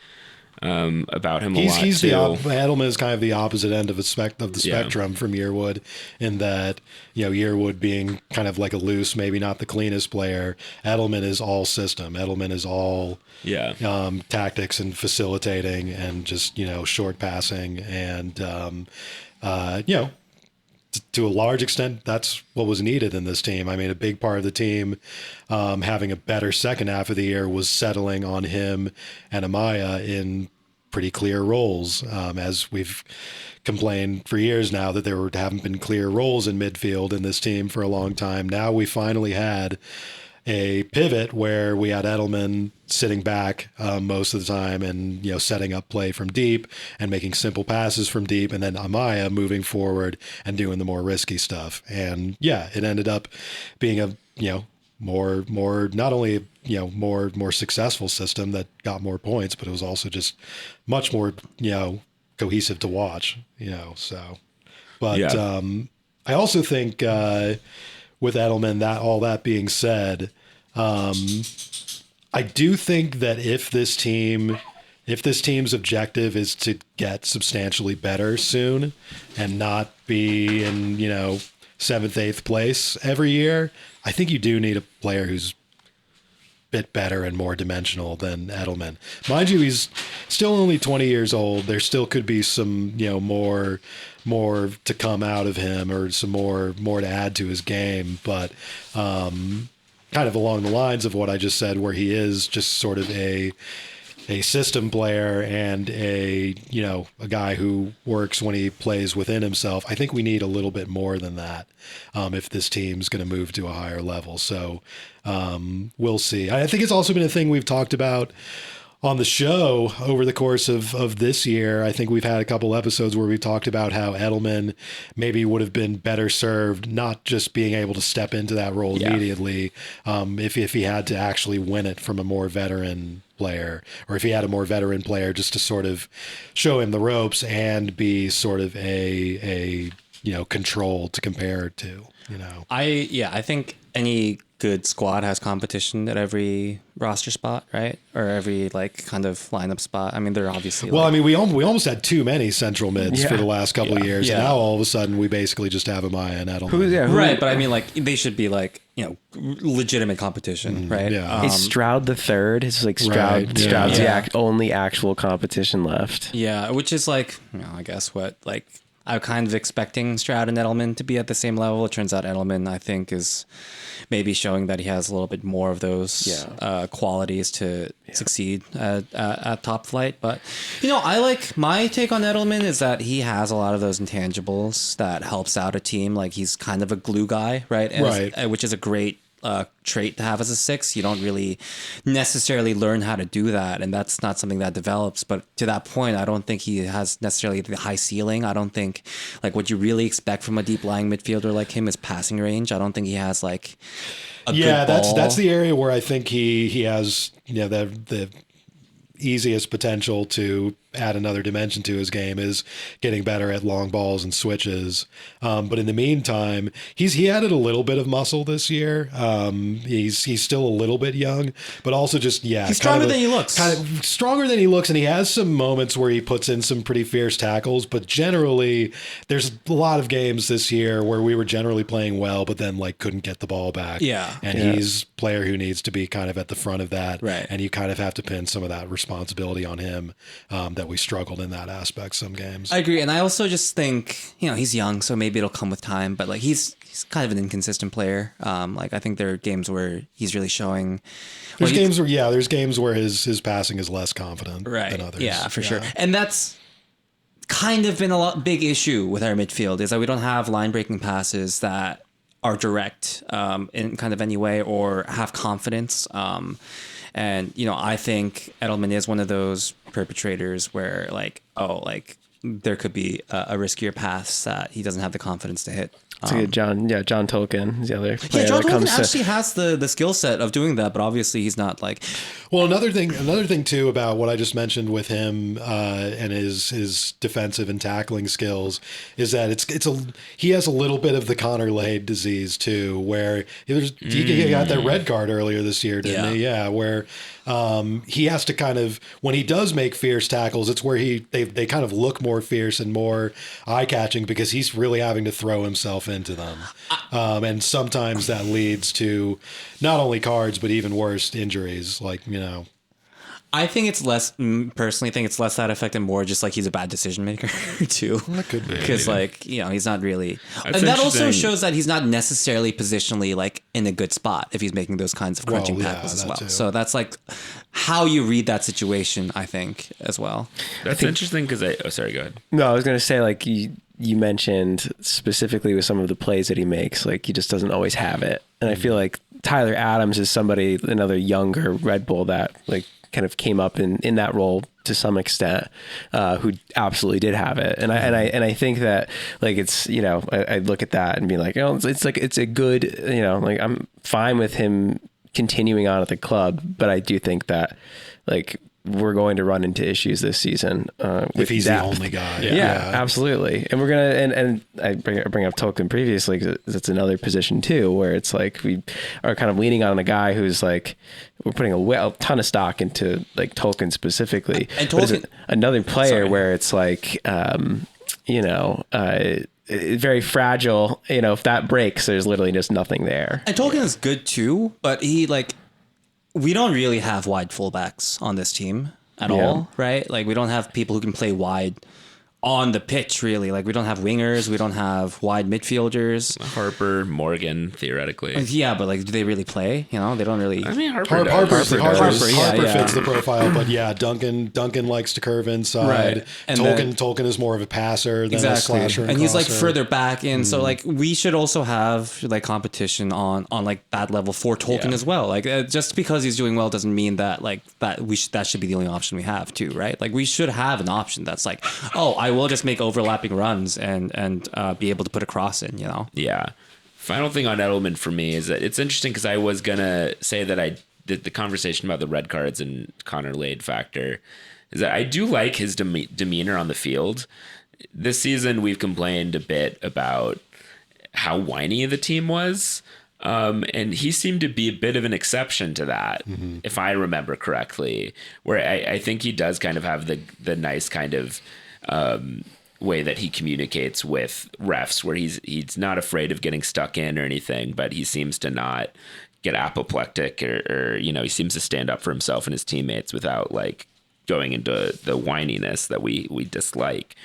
about him a lot too. Edelman is kind of the opposite end of the spectrum from Yearwood, in that Yearwood being kind of like a loose, maybe not the cleanest player. Edelman is all system. Edelman is all tactics and facilitating and just short passing and to a large extent, that's what was needed in this team. I mean, a big part of the team having a better second half of the year was settling on him and Amaya in pretty clear roles. As we've complained for years now that there haven't been clear roles in midfield in this team for a long time. Now we finally had a pivot where we had Edelman sitting back most of the time and setting up play from deep and making simple passes from deep, and then Amaya moving forward and doing the more risky stuff. And it ended up being a more not only more successful system that got more points, but it was also just much more cohesive to watch. I also think with Edelman, that being said, I do think that if this team's objective is to get substantially better soon and not be in 7th, 8th place every year, I think you do need a player who's a bit better and more dimensional than Edelman. Mind you, he's still only 20 years old. There still could be some more to come out of him, or some more to add to his game, but kind of along the lines of what I just said, where he is just sort of system player and a guy who works when he plays within himself. I think we need a little bit more than that if this team's going to move to a higher level. So we'll see. I think it's also been a thing we've talked about on the show over the course of this year. I think we've had a couple episodes where we talked about how Edelman maybe would have been better served not just being able to step into that role immediately, if he had to actually win it from a more veteran player, or if he had a more veteran player just to sort of show him the ropes and be sort of a control to compare it to. I think any good squad has competition at every roster spot, right? Or every kind of lineup spot. I mean, they're obviously. Well, I mean, we almost had too many central mids for the last couple of years, and now all of a sudden we basically just have Amaya and Edelman. Right, but I mean, they should be legitimate competition, right? Yeah. Is Stroud the third? It's like Stroud's the only actual competition left. Yeah, which is I guess what I'm kind of expecting Stroud and Edelman to be at the same level. It turns out Edelman, I think, is maybe showing that he has a little bit more of those qualities to succeed at top flight. But, my take on Edelman is that he has a lot of those intangibles that helps out a team. Like, he's kind of a glue guy, right? Which is a great trait to have as a 6. You don't really necessarily learn how to do that, and that's not something that develops. But to that point, I don't think he has necessarily the high ceiling. I don't think what you really expect from a deep lying midfielder like him is passing range. I don't think he has a good ball. That's the area where I think he has the easiest potential to add another dimension to his game is getting better at long balls and switches. But in the meantime, he added a little bit of muscle this year. He's still a little bit young, but also just, he's stronger than he looks. Kind of stronger than he looks. And he has some moments where he puts in some pretty fierce tackles, but generally there's a lot of games this year where we were generally playing well, but then couldn't get the ball back. Yeah. And he's a player who needs to be kind of at the front of that. Right. And you kind of have to pin some of that responsibility on him, that we struggled in that aspect some games. I agree, and I also just think he's young, so maybe it'll come with time. But he's kind of an inconsistent player. I think there are games where he's really showing. There's games where his passing is less confident than others. Yeah, for sure, and that's kind of been a big issue with our midfield is that we don't have line breaking passes that are direct in kind of any way or have confidence. And, I think Edelman is one of those perpetrators where there could be a riskier path that he doesn't have the confidence to hit. John Tolkien is the other player. Yeah, John Tolkien actually has the skill set of doing that, but obviously he's not Well, another thing too about what I just mentioned with him and his defensive and tackling skills is that he has a little bit of the Connor Lade disease too, where he got that red card earlier this year, didn't he? Yeah, where he has to kind of, when he does make fierce tackles, it's where they kind of look more fierce and more eye catching because he's really having to throw himself into them, and sometimes that leads to not only cards but even worse injuries. I think it's less, personally think it's less that effect and more just he's a bad decision maker too. That could be. Because he's not really, and that also shows that he's not necessarily positionally in a good spot if he's making those kinds of crunching tackles as well. Too. So that's how you read that situation, I think, as well. That's interesting because sorry, go ahead. No, I was going to say you mentioned specifically with some of the plays that he makes, he just doesn't always have it. And I feel like Tyler Adams is another younger Red Bull that kind of came up in that role to some extent, who absolutely did have it. And I think that it's, I look at that and be it's a good, I'm fine with him continuing on at the club, but I do think that we're going to run into issues this season if he's depth. the only guy. Yeah, absolutely. And we're gonna and I bring up Tolkien previously because it's another position too where it's we are kind of leaning on a guy who's we're putting a ton of stock into Tolkien specifically. And Tolkien, another player where it's very fragile. If that breaks, there's literally just nothing there. And Tolkien is good too, but he we don't really have wide fullbacks on this team at all, right? We don't have people who can play wide on the pitch, really. Like, we don't have wingers, we don't have wide midfielders. Harper, Morgan, theoretically. Yeah, but like, do they really play? You know, they don't really. I mean, Harper Harper yeah. fits the profile, but yeah, Duncan likes to curve inside. Right. And Tolkien is more of a passer than a slasher and he's like crosser. further back in. So like, we should also have like competition on like that level for Tolkien as well. Like, just because he's doing well doesn't mean that like that should be the only option we have too, right? Like, we should have an option that's like, oh, I will just make overlapping runs and be able to put a cross in, you know? Yeah. Final thing on Edelman for me is that it's interesting because I was going to say that the conversation about the red cards and Connor Lade factor is that I do like his demeanor on the field. This season, we've complained a bit about how whiny the team was. And he seemed to be a bit of an exception to that, if I remember correctly, where I think he does kind of have the nice kind of way that he communicates with refs, where he's not afraid of getting stuck in or anything, but he seems to not get apoplectic or you know, he seems to stand up for himself and his teammates without like going into the whininess that we dislike.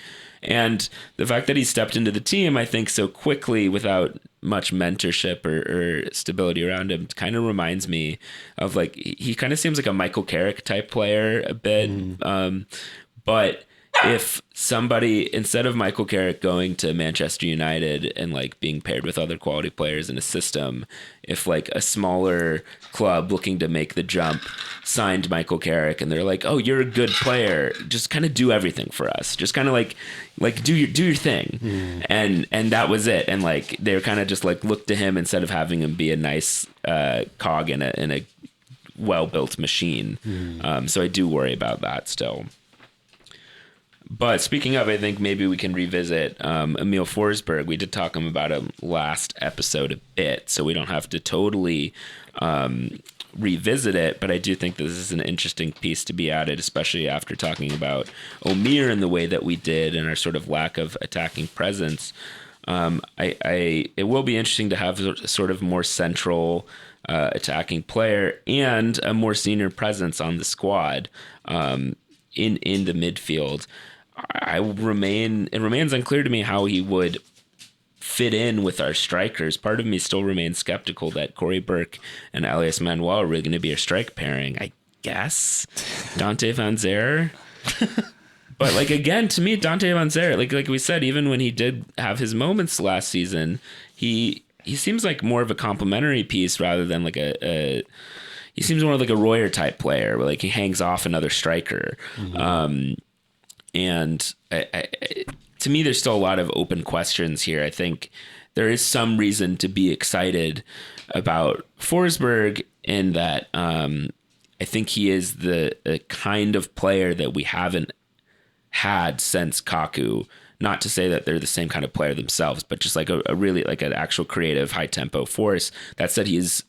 And the fact that he stepped into the team, I think, so quickly without much mentorship or stability around him kind of reminds me of like, he kind of seems like a Michael Carrick type player a bit. But if somebody, instead of Michael Carrick going to Manchester United and like being paired with other quality players in a system, if like a smaller club looking to make the jump signed Michael Carrick and they're like, oh, you're a good player, just kind of do everything for us, just kind of like do your thing. And that was it. And like they were kind of just like look to him instead of having him be a nice cog in a well-built machine. So I do worry about that still. But speaking of, I think maybe we can revisit Emil Forsberg. We did talk about him last episode a bit, so we don't have to totally revisit it. But I do think this is an interesting piece to be added, especially after talking about Omir in the way that we did and our sort of lack of attacking presence. It will be interesting to have a sort of more central attacking player and a more senior presence on the squad in the midfield. It remains unclear to me how he would fit in with our strikers. Part of me still remains skeptical that Corey Burke and Elias Manuel are really going to be a strike pairing. I guess Dante Van Zer. But like, again, to me, Dante Van Zer, like we said, even when he did have his moments last season, he seems like more of a complementary piece rather than like he seems more like a Royer type player where like he hangs off another striker. And to me, there's still a lot of open questions here. I think there is some reason to be excited about Forsberg in that I think he is the kind of player that we haven't had since Kaku. Not to say that they're the same kind of player themselves, but just like a really like an actual creative high tempo force. That said, he's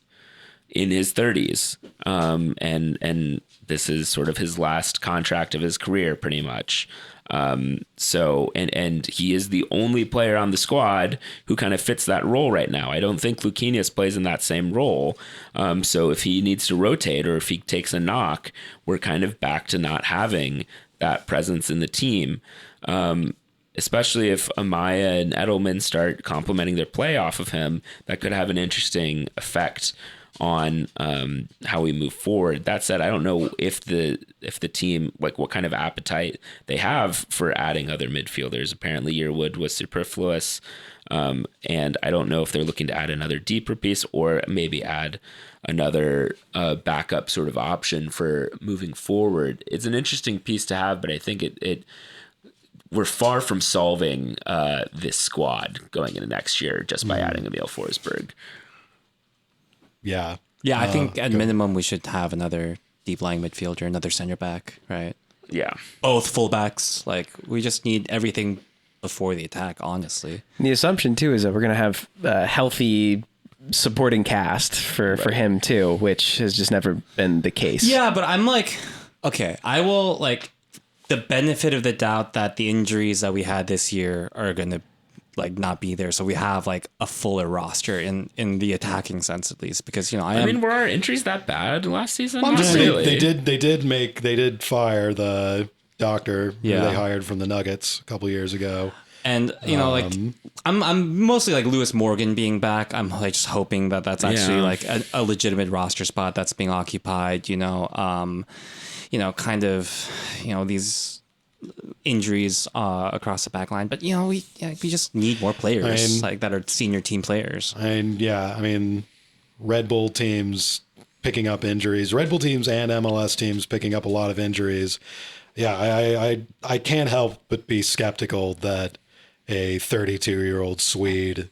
in his 30s, and this is sort of his last contract of his career, pretty much. So he is the only player on the squad who kind of fits that role right now. I don't think Luquinhas plays in that same role. So if he needs to rotate or if he takes a knock, we're kind of back to not having that presence in the team. Especially if Amaya and Edelman start complementing their play off of him, that could have an interesting effect on how we move forward. That said, I don't know if the team, like what kind of appetite they have for adding other midfielders. Apparently Yearwood was superfluous, and I don't know if they're looking to add another deeper piece or maybe add another backup sort of option for moving forward. It's an interesting piece to have, but I think we're far from solving this squad going into next year just by adding Emil Forsberg. Yeah. Yeah, I think at minimum we should have another deep lying midfielder, another center back, right? Yeah. Both fullbacks. Like, we just need everything before the attack, honestly. The assumption too is that we're going to have a healthy supporting cast for him too, which has just never been the case. Yeah, but I'm like, okay, I will like the benefit of the doubt that the injuries that we had this year are going to like not be there, so we have like a fuller roster in the attacking sense, at least, because I mean, were our injuries that bad last season? Well, Not really. They did fire the doctor who Yeah. they hired from the Nuggets a couple years ago. And like I'm mostly like Lewis Morgan being back. I'm like just hoping that that's actually like a legitimate roster spot that's being occupied. Kind of these injuries across the back line. But we just need more players that are senior team players. Red Bull teams picking up injuries. Red Bull teams and MLS teams picking up a lot of injuries. Yeah, I can't help but be skeptical that a 32-year-old Swede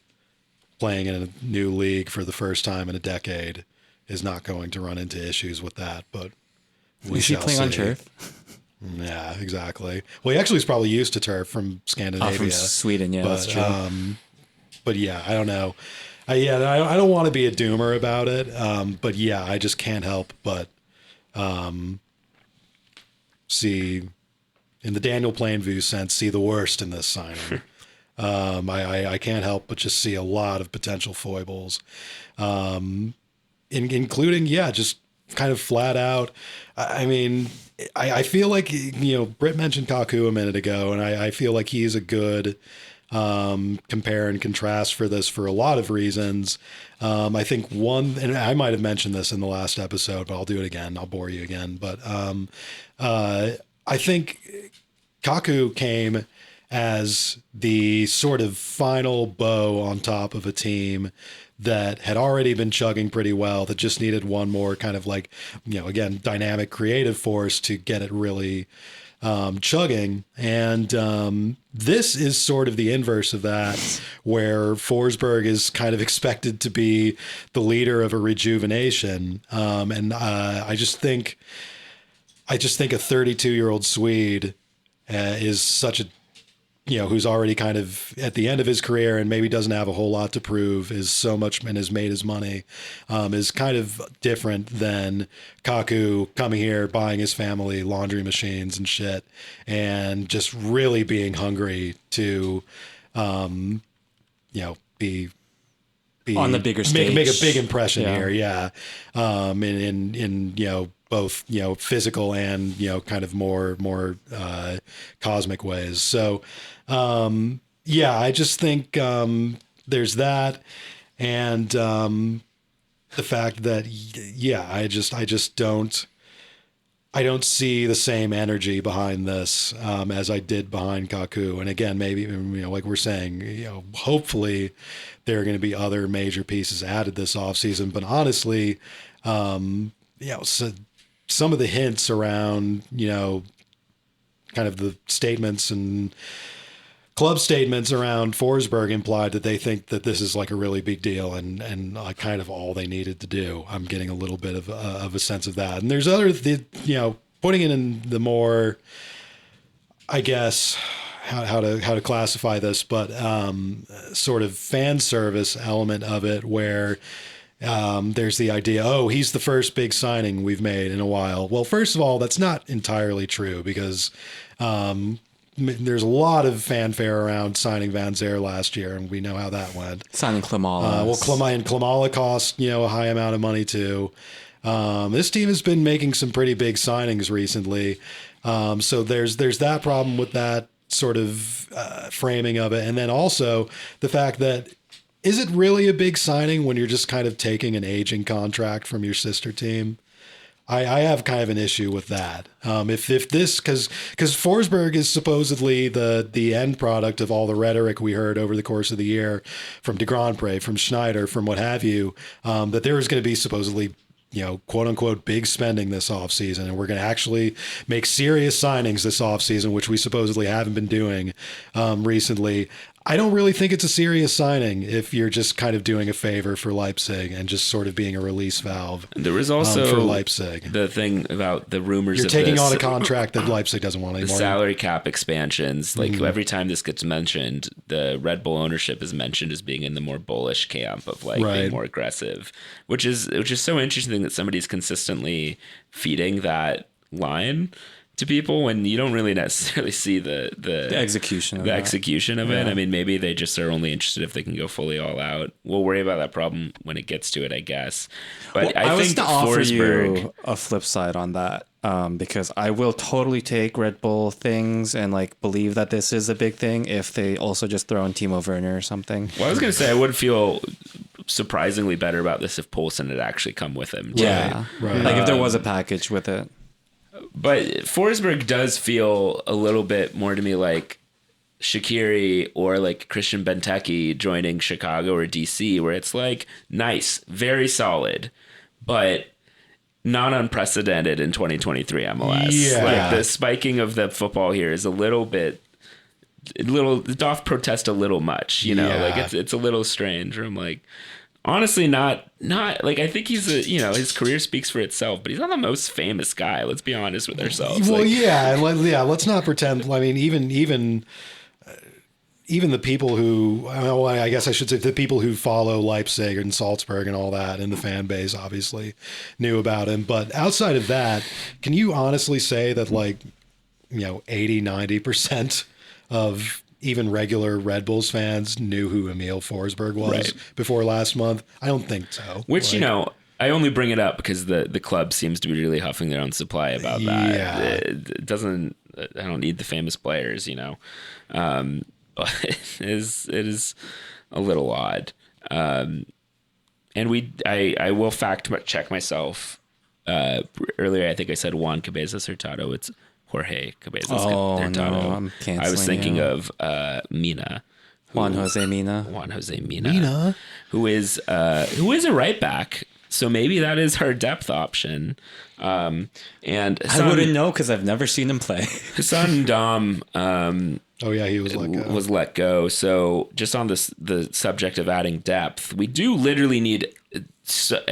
playing in a new league for the first time in a decade is not going to run into issues with that. But is he playing on turf? Yeah, exactly. Well, he actually is probably used to turf from Scandinavia. From Sweden, yeah, that's true. But yeah, I don't know. I don't want to be a doomer about it. But yeah, I just can't help but see, in the Daniel Plainview sense, see the worst in this signing. I can't help but just see a lot of potential foibles, including, just kind of flat out. I feel like, Brit mentioned Kaku a minute ago, and I feel like he's a good compare and contrast for this for a lot of reasons. I think one, and I might have mentioned this in the last episode, but I'll do it again. I'll bore you again. But I think Kaku came as the sort of final bow on top of a team that had already been chugging pretty well, that just needed one more kind of like, again, dynamic creative force to get it really chugging. And this is sort of the inverse of that, where Forsberg is kind of expected to be the leader of a rejuvenation. I just think a 32-year-old Swede is such a, who's already kind of at the end of his career and maybe doesn't have a whole lot to prove, is so much and has made his money, is kind of different than Kaku coming here, buying his family laundry machines and shit, and just really being hungry to, be on the bigger stage, make a big impression here. Yeah. In both, physical and, kind of more cosmic ways. So, I just think there's that. And the fact that, I don't see the same energy behind this as I did behind Kaku. And again, maybe, like we're saying, hopefully there are going to be other major pieces added this offseason. But honestly, so some of the hints around, kind of the statements and club statements around Forsberg implied that they think that this is like a really big deal and kind of all they needed to do. I'm getting a little bit of a sense of that. And there's putting it in the more, I guess, how to classify this, but sort of fan service element of it, where there's the idea, he's the first big signing we've made in a while. Well, first of all, that's not entirely true, because there's a lot of fanfare around signing Van Zer last year, and we know how that went. Signing Klimala. Klimala cost, a high amount of money too. This team has been making some pretty big signings recently. So there's that problem with that sort of framing of it. And then also the fact that, is it really a big signing when you're just kind of taking an aging contract from your sister team? I have kind of an issue with that. If this, because Forsberg is supposedly the end product of all the rhetoric we heard over the course of the year from de Grandpré, from Schneider, from what have you, that there was going to be supposedly, quote unquote, big spending this offseason, and we're going to actually make serious signings this offseason, which we supposedly haven't been doing recently. I don't really think it's a serious signing if you're just kind of doing a favor for Leipzig and just sort of being a release valve. There was also for Leipzig the thing about the rumors you're of taking this, on a contract that Leipzig doesn't want anymore. The salary cap expansions, like every time this gets mentioned, the Red Bull ownership is mentioned as being in the more bullish camp of being more aggressive, which is so interesting that somebody's consistently feeding that line to people when you don't really necessarily see the execution of the that. execution of it. I mean, maybe they just are only interested if they can go fully all out. We'll worry about that problem when it gets to it, I guess. But I was think to offer Forsberg, you a flip side on that, because I will totally take Red Bull things and like believe that this is a big thing if they also just throw in Timo Werner or something. well, I was going to say I would feel surprisingly better about this if Poulsen had actually come with him. Too. Yeah, Right. like if there was a package with it. But Forsberg does feel a little bit more to me like Shaqiri or like Christian Benteke joining Chicago or DC, where it's like nice, very solid, but not unprecedented in 2023 MLS. Yeah. Like the spiking of the football here is it doth protest a little much, you know, like it's a little strange. Where I'm like, honestly, not like I think he's his career speaks for itself, but he's not the most famous guy. Let's be honest with ourselves. Well, like, let's not pretend. I mean, even the people who, I guess I should say, the people who follow Leipzig and Salzburg and all that, and the fan base obviously knew about him. But outside of that, can you honestly say that 80-90% of even regular Red Bulls fans knew who Emil Forsberg was before last month? I don't think so. Which, I only bring it up because the club seems to be really huffing their own supply about that. Yeah. It doesn't, I don't need the famous players, but it is a little odd. And I will fact check myself. Earlier, I think I said Juan Cabezas Hurtado. It's Jorge Cabezas Hurtado. No, I'm canceling I was thinking you. of Mina. Juan Jose Mina. Mina. Who is a right back. So maybe that is her depth option. And I wouldn't know because I've never seen him play. Hassan Dom He was let go. So just on the subject of adding depth, we do literally need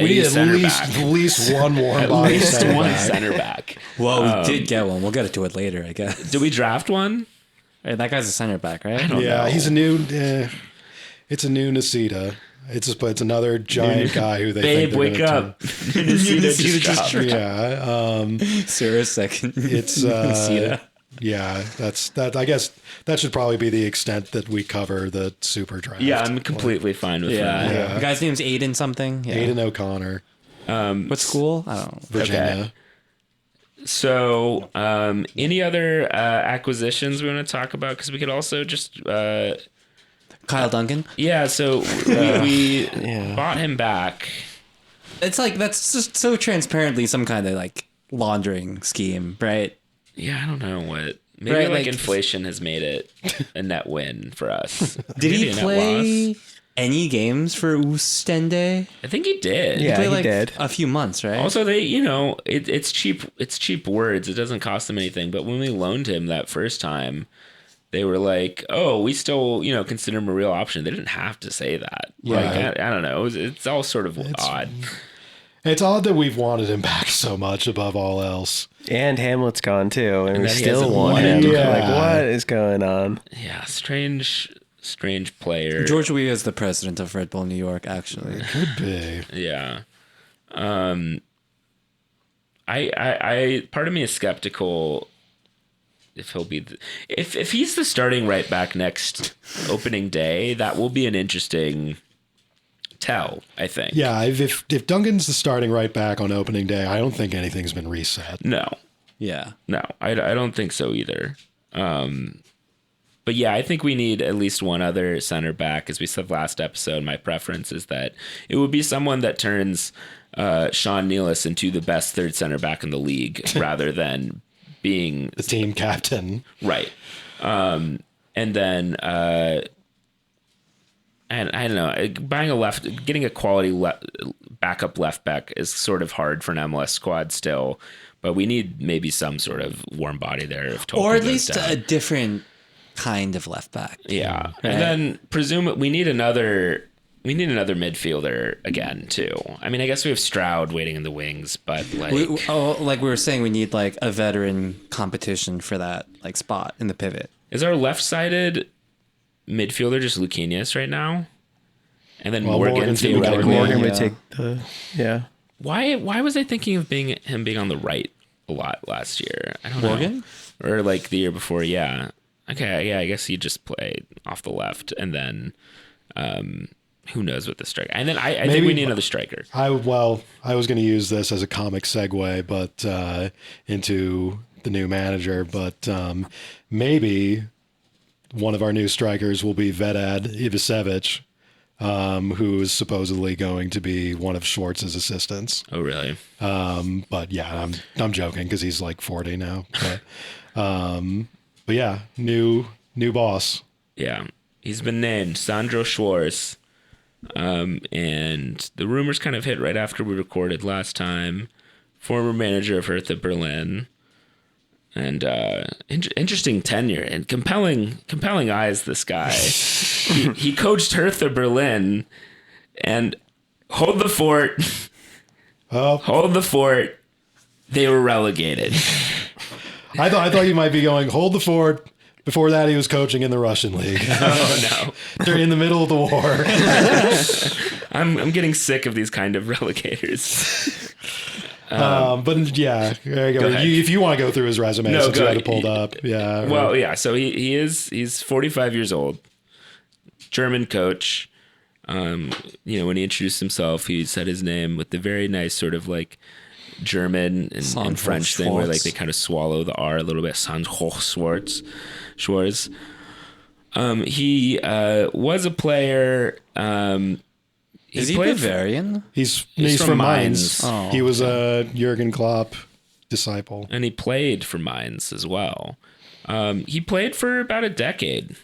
we need at least one more body center one back. center back. Well, we did get one. We'll get to it later, I guess. Did we draft one? Hey, that guy's a center back, right? Yeah, he's a new. It's a new Nisita. It's another giant guy who they Babe, think they're wake gonna up. Nisita just dropped. Yeah, Sarah's second. it's yeah. That's that. I guess that should probably be the extent that we cover the super draft. Yeah, I'm completely fine with that. Yeah. The guy's name's Aiden something. Yeah. Aiden O'Connor, What school? I don't know. Virginia. Okay. So, any other acquisitions we want to talk about? Because we could also just Kyle Duncan. yeah. So we bought him back. It's like that's just so transparently some kind of like laundering scheme, right? Yeah, I don't know what. Maybe Right, like like- inflation has made it a net win for us. Did Maybe he a net play loss. any games for Oostende? I think he did. Yeah, Played he like did. a few months, right? Also, it's cheap. It's cheap words. It doesn't cost them anything. But when we loaned him that first time, they were like, "Oh, we still, consider him a real option." They didn't have to say that. Like, I don't know. It's all sort of odd. It's odd that we've wanted him back so much above all else. And Hamlet's gone too, and we then he still hasn't want won him. it. Yeah. Like, what is going on? Yeah, strange player. George Weah is the president of Red Bull New York, actually. Could be. Yeah. I part of me is skeptical if he'll be if he's the starting right back next opening day. That will be an interesting tell, I think. Yeah, if Duncan's the starting right back on opening day, I don't think anything's been reset. No, Yeah. I don't think so either. But yeah, I think we need at least one other center back. As we said last episode, my preference is that it would be someone that turns Sean Nealis into the best third center back in the league rather than being The team captain. right. And then and I don't know, getting a quality backup left back is sort of hard for an MLS squad still, but we need maybe some sort of warm body there. If Tolkien Or at goes least down. a different kind of left back. Yeah. Right. And then we need another midfielder again too. I mean, I guess we have Stroud waiting in the wings, but like Like we were saying, we need like a veteran competition for that like spot in the pivot. is our left-sided midfielder just Lucanius right now? And then Well, Morgan Morgan's gonna be theoretically. Morgan. Morgan would Yeah. take the Why was I thinking of him being on the right a lot last year. I don't know. Morgan? Or like the year before, yeah. Okay, yeah, I guess he just played off the left, and then who knows what the striker. And then I think we need another striker. I was going to use this as a comic segue, but into the new manager. But maybe one of our new strikers will be Vedad Ivicevic, who is supposedly going to be one of Schwartz's assistants. Oh, really? But yeah, I'm joking because he's like 40 now. But yeah, new boss. Yeah, he's been named Sandro Schwarz. And the rumors kind of hit right after we recorded last time. Former manager of Hertha Berlin. And interesting tenure and compelling eyes, this guy. he coached Hertha Berlin and hold the fort. Oh. Hold the fort. They were relegated. I thought you might be going, hold the fort. Before that, he was coaching in the Russian league. Oh, no. They're in the middle of the war. I'm getting sick of these kind of relegators. But yeah, there you go. If you want to go through his resume, since you had it pulled up. Yeah. Well, yeah. So he's 45 years old, German coach. When he introduced himself, he said his name with the very nice sort of like German and French thing where like they kind of swallow the R a little bit. Sandro Schwarz. He was a player. Is he Bavarian? He's from from Mainz. Oh, he was a Jurgen Klopp disciple. And he played for Mainz as well. He played for about a decade.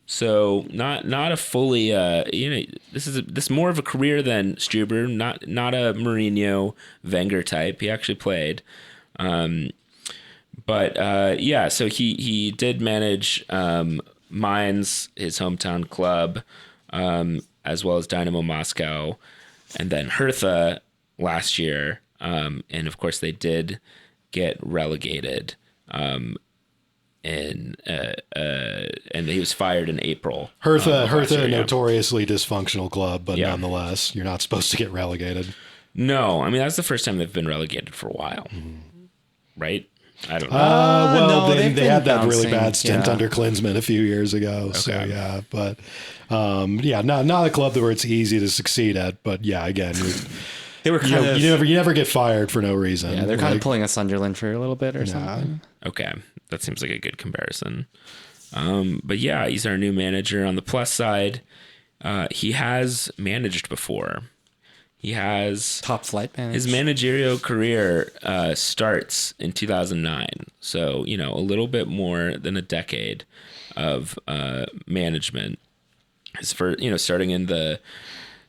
So not a fully this is more of a career than Struber, not a Mourinho Wenger type. He actually played. So he did manage Mainz, his hometown club, as well as Dynamo Moscow, and then Hertha last year. And of course they did get relegated. And he was fired in April. Hertha, a notoriously dysfunctional club, but nonetheless, you're not supposed to get relegated. No, I mean that's the first time they've been relegated for a while, right? I don't know. Well, no, they had that really bouncing, bad stint under Klinsmann a few years ago. Okay. So yeah, but not a club where it's easy to succeed at. But yeah, again, They were kind of you never get fired for no reason. yeah. They're kind of pulling a Sunderland for a little bit or something. Okay, that seems like a good comparison. But yeah, he's our new manager. On the plus side, he has managed before. He has Top flight manager. his managerial career starts in 2009. So, a little bit more than a decade of management. His first, starting in the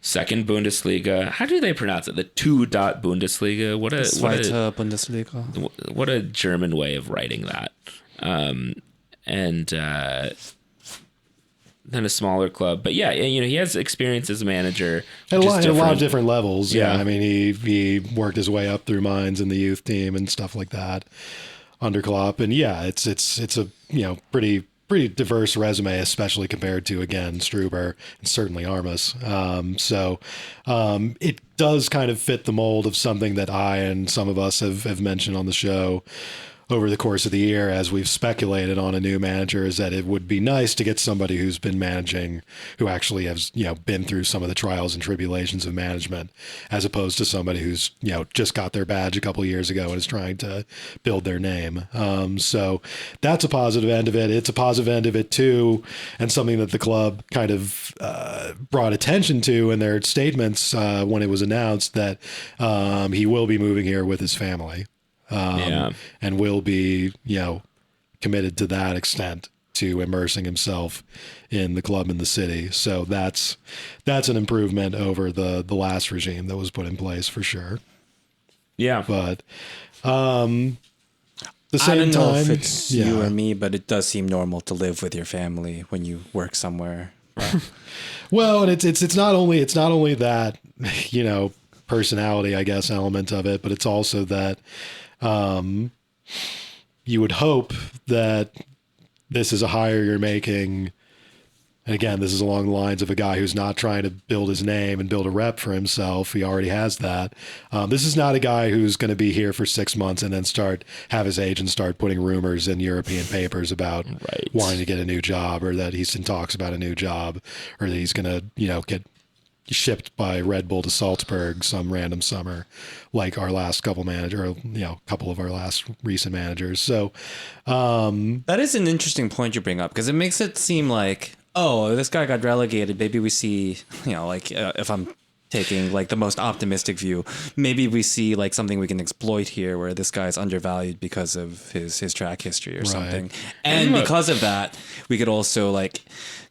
second Bundesliga. How do they pronounce it? The Bundesliga. Zweite Bundesliga. What a German way of writing that. Then a smaller club, but yeah, he has experience as a manager At a lot of different levels. Yeah. I mean, he worked his way up through Mainz and the youth team and stuff like that under Klopp. And yeah, it's a pretty diverse resume, especially compared to, again, Struber and certainly Armas. It does kind of fit the mold of something that I and some of us have mentioned on the show over the course of the year, as we've speculated on a new manager, is that it would be nice to get somebody who's been managing, who actually has, been through some of the trials and tribulations of management, as opposed to somebody who's, just got their badge a couple of years ago and is trying to build their name. So that's a positive end of it. It's a positive end of it too, and something that the club kind of brought attention to in their statements when it was announced that he will be moving here with his family. And will be, committed to that extent to immersing himself in the club and the city. So that's an improvement over the last regime that was put in place for sure. Yeah. But the same I don't know time, if it's you or me, but it does seem normal to live with your family when you work somewhere. Well, and it's not only that, personality, I guess, element of it, but it's also that you would hope that this is a hire you're making And again, this is along the lines of a guy who's not trying to build his name and build a rep for himself. He already has that. This is not a guy who's going to be here for 6 months and then have his agent start putting rumors in European papers about wanting to get a new job, or that he's in talks about a new job, or that he's going to, get shipped by Red Bull to Salzburg some random summer, like our last couple couple of our last recent managers. So that is an interesting point you bring up, because it makes it seem like, oh, this guy got relegated. Maybe we see, if I'm taking like the most optimistic view, maybe we see like something we can exploit here, where this guy's undervalued because of his track history or something. And because of that, we could also like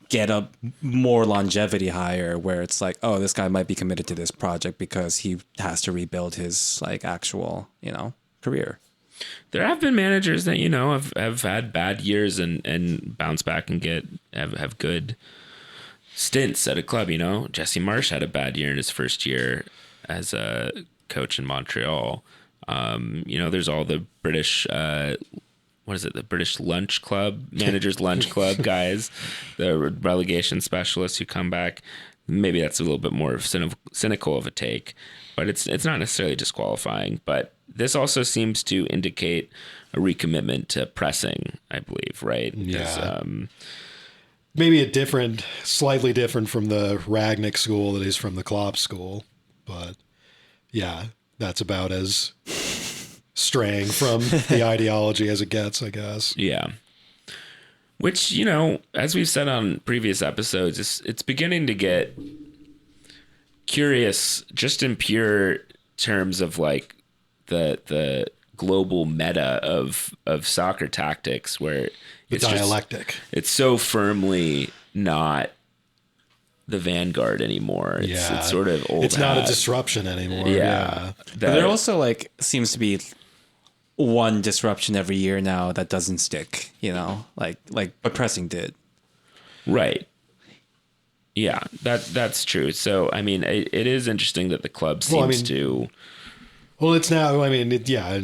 get a more longevity hire, where it's like, oh, this guy might be committed to this project because he has to rebuild his like actual, career. There have been managers that, have had bad years and bounce back and have good stints at a club. Jesse Marsh had a bad year in his first year as a coach in Montreal. There's all the British, the British Lunch Club, Managers Lunch Club guys, the relegation specialists who come back. Maybe that's a little bit more cynical of a take, but it's not necessarily disqualifying. But this also seems to indicate a recommitment to pressing, I believe, right? Yeah. Maybe slightly different from the Ragnick school that is from the Klopp school. But yeah, that's about as straying from the ideology as it gets, I guess. Yeah. Which, as we've said on previous episodes, it's beginning to get curious just in pure terms of like the global meta of soccer tactics, where it's dialectic. It's so firmly not the vanguard anymore. It's sort of old. It's not a disruption anymore. Yeah. But there also like seems to be one disruption every year now that doesn't stick, like what pressing did. Right. Yeah, that's true. So, I mean, it is interesting that the club seems to. Well, it's now,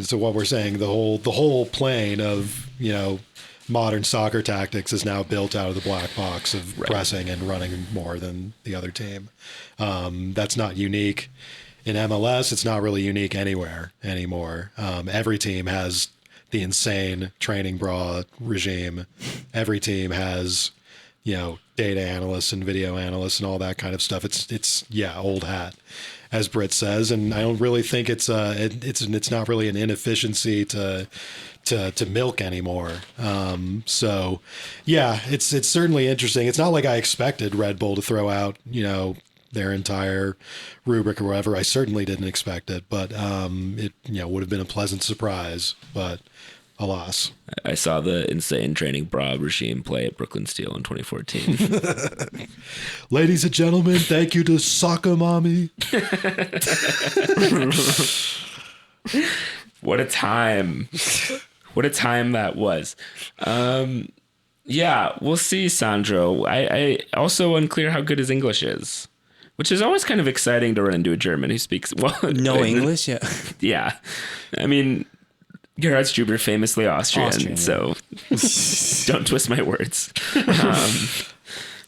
so what we're saying, the whole plane of, modern soccer tactics is now built out of the black box of pressing and running more than the other team. That's not unique in MLS. It's not really unique anywhere anymore. Every team has the insane training bra regime. Every team has, data analysts and video analysts and all that kind of stuff. It's old hat, as Brit says, and I don't really think it's not really an inefficiency to milk anymore. So yeah, it's certainly interesting. It's not like I expected Red Bull to throw out, their entire rubric or whatever. I certainly didn't expect it, but it would have been a pleasant surprise, but alas. I saw the insane training bra regime play at Brooklyn Steel in 2014. Ladies and gentlemen, thank you to Soccer Mommy. What a time. What a time that was. Yeah, we'll see, Sandro. I also unclear how good his English is, which is always kind of exciting to run into a German who speaks no English. Yeah. Yeah. I mean, Gerhard Struber, famously Austrian, so don't twist my words.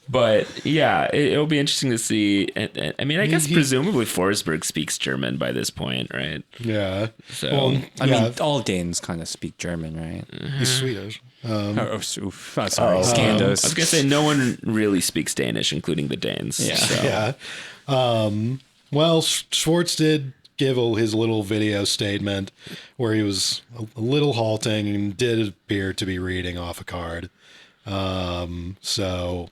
But yeah, it'll be interesting to see. I mean, I guess presumably Forsberg speaks German by this point, right? Yeah. So I mean, all Danes kind of speak German, right? He's Swedish. Sorry, Scandos. I was gonna say no one really speaks Danish, including the Danes. Yeah. So. Yeah. Well, Schwartz did give his little video statement where he was a little halting and did appear to be reading off a card. So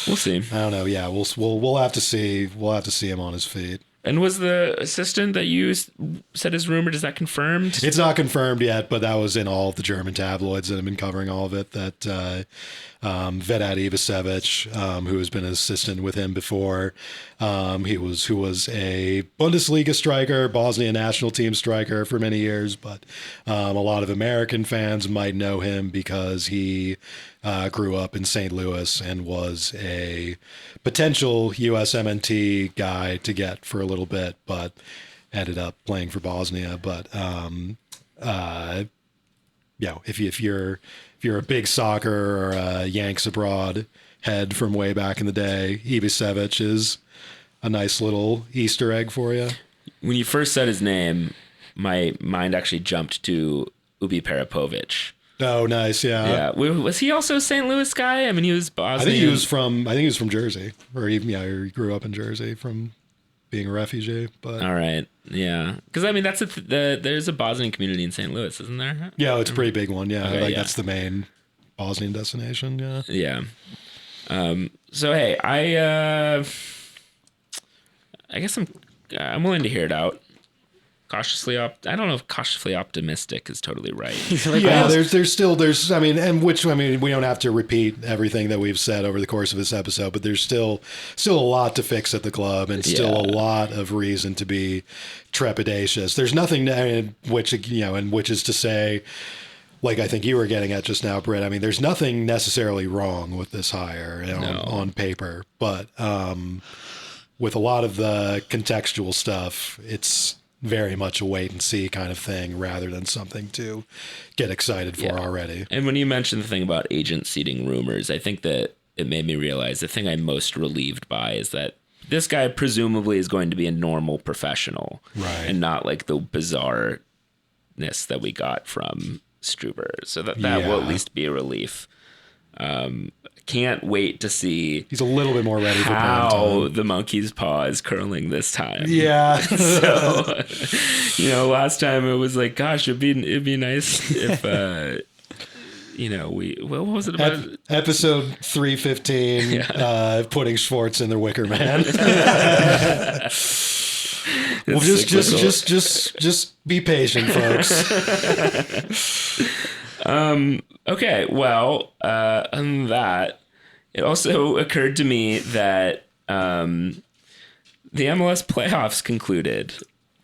we'll see. I don't know. Yeah, we'll have to see. We'll have to see him on his feet. And was the assistant that you said is rumored, is that confirmed? It's not confirmed yet, but that was in all of the German tabloids that have been covering all of it, that Vedat Ivasevic, who has been an assistant with him before, who was a Bundesliga striker, Bosnia national team striker for many years, but a lot of American fans might know him because he grew up in St. Louis and was a potential USMNT guy to get for a little bit, but ended up playing for Bosnia. But if you're a big soccer or a Yanks abroad head from way back in the day, Ibisevic is a nice little Easter egg for you. When you first said his name, my mind actually jumped to Ubi Peripovic. Oh, nice. Yeah. Was he also a St. Louis guy? I mean, he was Bosnian. I think he was from Jersey, or he grew up in Jersey from being a refugee. But all right, yeah, because I mean that's there's a Bosnian community in St. Louis, isn't there? Yeah, it's a pretty big one. Yeah, Okay, that's the main Bosnian destination. Yeah. Yeah. So hey, I guess I'm willing to hear it out. Cautiously I don't know if cautiously optimistic is totally right. There's I mean, we don't have to repeat everything that we've said over the course of this episode, but there's still a lot to fix at the club and still a lot of reason to be trepidatious. There's nothing which is to say, like I think you were getting at just now, Brit. I mean, there's nothing necessarily wrong with this hire on paper, but with a lot of the contextual stuff, it's very much a wait and see kind of thing rather than something to get excited for already. And when you mentioned the thing about agent seeding rumors, I think that it made me realize the thing I'm most relieved by is that this guy presumably is going to be a normal professional, right? And not like the bizarreness that we got from Struber. So that will at least be a relief. Can't wait to see he's a little bit more ready for how the monkey's paw is curling this time. Yeah. So, last time it was like, gosh, it'd be nice if, what was it about? Episode 315, putting Schwartz in the Wicker Man. Well, just be patient, folks. Okay, well, on that, it also occurred to me that the MLS playoffs concluded,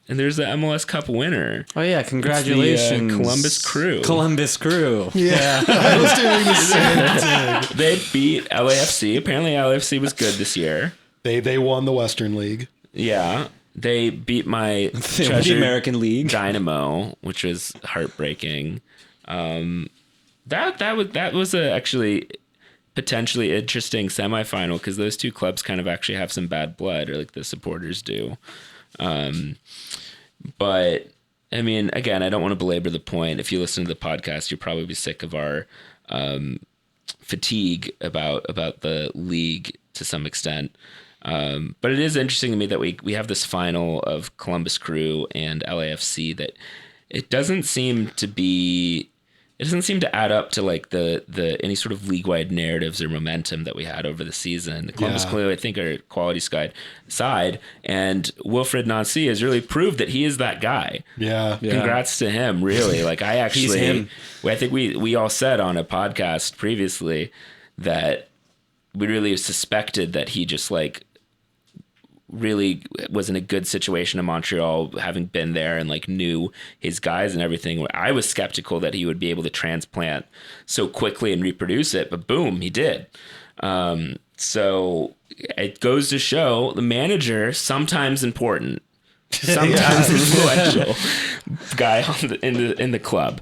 and there's the MLS Cup winner. Oh yeah, congratulations, the, Columbus Crew. Columbus Crew. Yeah, I was doing the same thing. They beat LAFC. Apparently, LAFC was good this year. They won the Western League. Yeah. They beat my the American League Dynamo, which was heartbreaking. That was a actually potentially interesting semifinal because those two clubs kind of actually have some bad blood, or like the supporters do. But I mean, again, I don't want to belabor the point. If you listen to the podcast, you'll probably be sick of our fatigue about the league to some extent. But it is interesting to me that we have this final of Columbus Crew and LAFC that it doesn't seem to add up to like the any sort of league-wide narratives or momentum that we had over the season. The Columbus Crew, I think, are quality side, and Wilfred Nancy has really proved that he is that guy. Yeah. Congrats to him, really. Like I think we all said on a podcast previously that we really suspected that he just like really was in a good situation in Montreal, having been there and like knew his guys and everything. I was skeptical that he would be able to transplant so quickly and reproduce it, but boom, he did. So it goes to show the manager, sometimes important, sometimes influential guy in the club.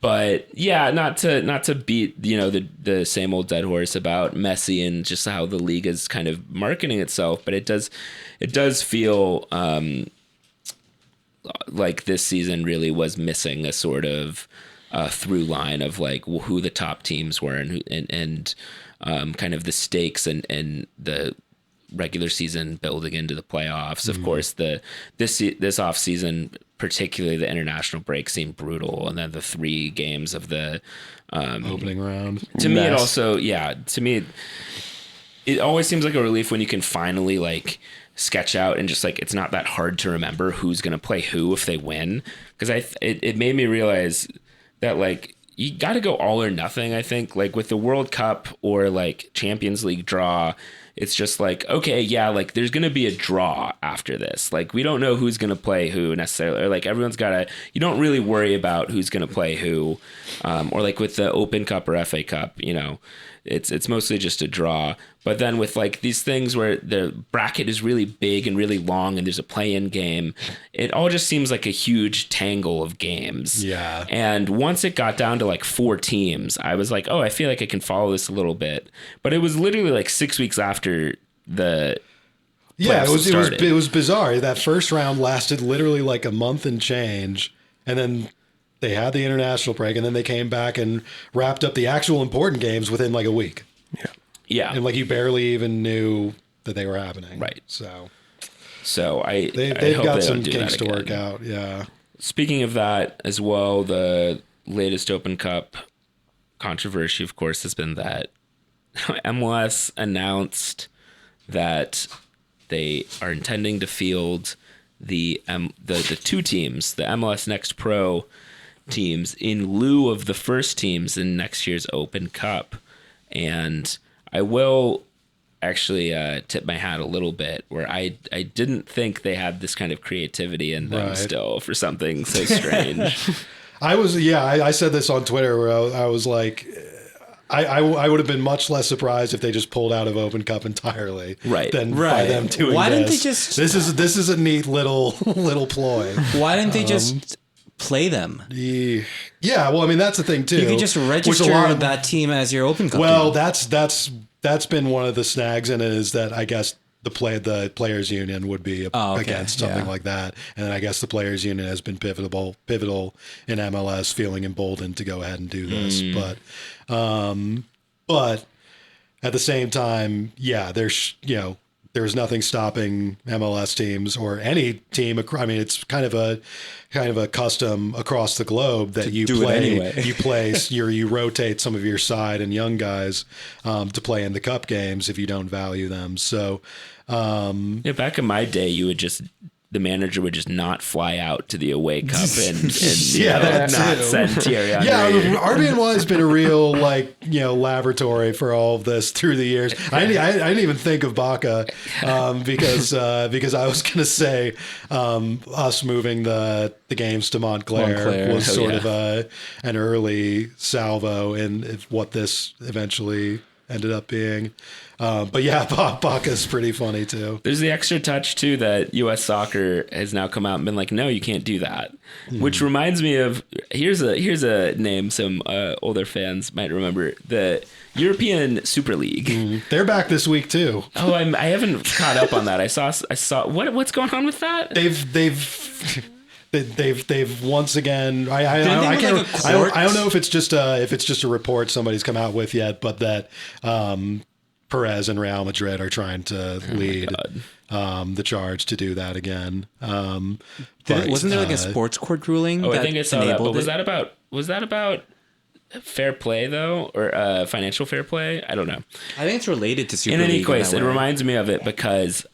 But yeah, not to beat the same old dead horse about Messi and just how the league is kind of marketing itself, but it does feel like this season really was missing a sort of through line of like who the top teams were and kind of the stakes and the regular season building into the playoffs. Of course, this off season, particularly the international break, seemed brutal, and then the 3 games of the opening round. To me, it always seems like a relief when you can finally like sketch out and just like it's not that hard to remember who's going to play who if they win. Because it made me realize that like you got to go all or nothing. I think like with the World Cup or like Champions League draw, it's just like, okay, yeah, like there's going to be a draw after this. Like we don't know who's going to play who necessarily, or like everyone's you don't really worry about who's going to play who. Or like with the Open Cup or FA Cup, it's mostly just a draw. But then with like these things where the bracket is really big and really long and there's a play-in game, it all just seems like a huge tangle of games. Yeah. And once it got down to like 4 teams, I was like, oh, I feel like I can follow this a little bit. But it was literally like 6 weeks after the Yeah, started. it was bizarre. That first round lasted literally like a month and change, and then they had the international break, and then they came back and wrapped up the actual important games within like a week. Yeah. And like you barely even knew that they were happening. Right. So They've they've hope got they some don't do kinks that to work again. out. Yeah. Speaking of that as well, the latest Open Cup controversy, of course, has been that MLS announced that they are intending to field the 2 teams, the MLS Next Pro teams, in lieu of the first teams in next year's Open Cup. And I will actually tip my hat a little bit, where I didn't think they had this kind of creativity in them still for something so strange. I said this on Twitter where I was like, I would have been much less surprised if they just pulled out of Open Cup entirely, than by them doing Why this. didn't they just? This is a neat little ploy. Why didn't they just play them? Yeah, well, I mean that's the thing too. You could just register that team as your Open Cup. Well, team. that's been one of the snags in it, is that I guess the players union would be against something like that, and then I guess the players union has been pivotal in MLS feeling emboldened to go ahead and do this, but at the same time, there's nothing stopping MLS teams or any team. I mean, it's kind of a custom across the globe that you do it play. anyway. You rotate some of your side and young guys to play in the cup games if you don't value them. So, Back in my day, the manager would just not fly out to the away cup and not send Thierry Henry. Yeah, RBNY has been a real laboratory for all of this through the years. I didn't even think of Baca because I was going to say us moving the games to Montclair was sort of an early salvo in what this eventually ended up being. But yeah, Baca's pretty funny too. There's the extra touch too that U.S. Soccer has now come out and been like, no, you can't do that. Which reminds me of here's a name some older fans might remember: the European Super League. They're back this week too. Oh, I haven't caught up on that. I saw what's going on with that. They've once again. I don't know if it's just a report somebody's come out with yet, but that Perez and Real Madrid are trying to lead the charge to do that again. Wasn't there like a sports court ruling? I think I saw that. But was that about fair play though, or financial fair play? I don't know. I think it's related to Super League. In any League case, it reminds me of it because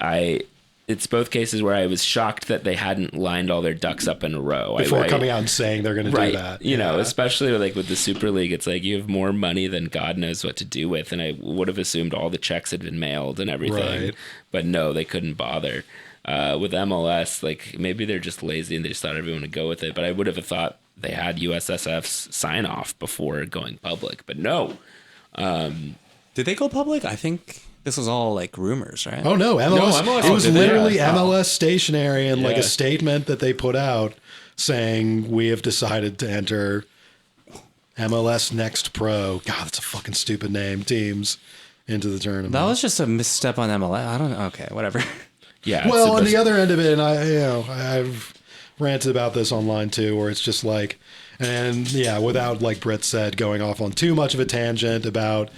it's both cases where I was shocked that they hadn't lined all their ducks up in a row before coming out and saying they're going to do that. You know, especially like with the Super League, it's like you have more money than God knows what to do with, and I would have assumed all the checks had been mailed and everything, but no, they couldn't bother. With MLS, like maybe they're just lazy and they just thought everyone would go with it, but I would have thought they had USSF's sign off before going public, but no. Did they go public? I think this was all like rumors, right? Oh no, MLS. It was literally MLS stationary and like a Yeah. statement that they put out saying we have decided to enter MLS Next Pro. God, that's a fucking stupid name. Teams into the tournament. That was just a misstep on MLS. I don't know. Okay, whatever. Yeah. Well, on the other end of it, and I've ranted about this online too, where it's just like, and yeah, without, like Brit said, going off on too much of a tangent about,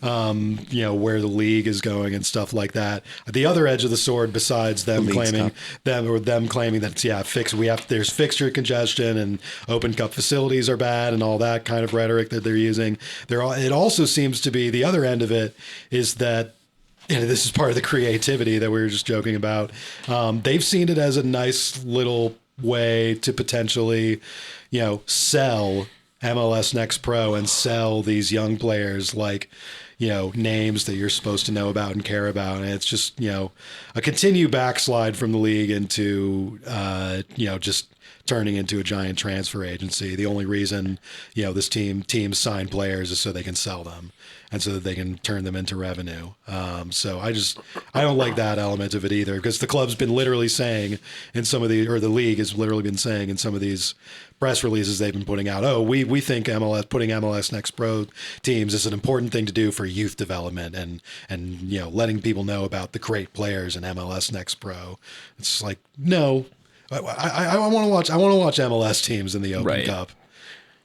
where the league is going and stuff like that. The other edge of the sword, besides them claiming that it's fixed. There's fixture congestion and Open Cup facilities are bad and all that kind of rhetoric that they're using. It also seems to be the other end of it is that. And this is part of the creativity that we were just joking about. They've seen it as a nice little way to potentially, sell MLS Next Pro and sell these young players like, names that you're supposed to know about and care about. And it's just, a continued backslide from the league into, just turning into a giant transfer agency. The only reason, this teams sign players is so they can sell them and so that they can turn them into revenue. So I don't like that element of it either, because the club's been literally saying in some of the league has literally been saying in some of these press releases they've been putting out, we think putting MLS Next Pro teams is an important thing to do for youth development and letting people know about the great players in MLS Next Pro. It's like, no, I want to watch MLS teams in the Open Cup.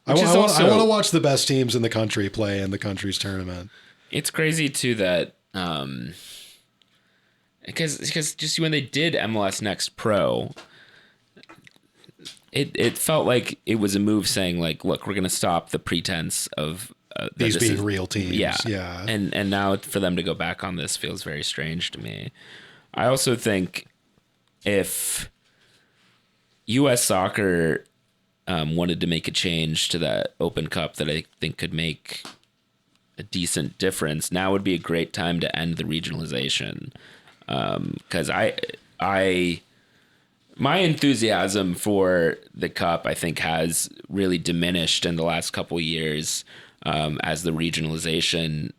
I want to watch the best teams in the country play in the country's tournament. It's crazy too that because just when they did MLS Next Pro, it felt like it was a move saying like, look, we're going to stop the pretense of these being real teams. Yeah. And now for them to go back on this feels very strange to me. I also think if U.S. soccer wanted to make a change to that Open Cup that I think could make a decent difference, now would be a great time to end the regionalization. Because my enthusiasm for the Cup, I think, has really diminished in the last couple of years as the regionalization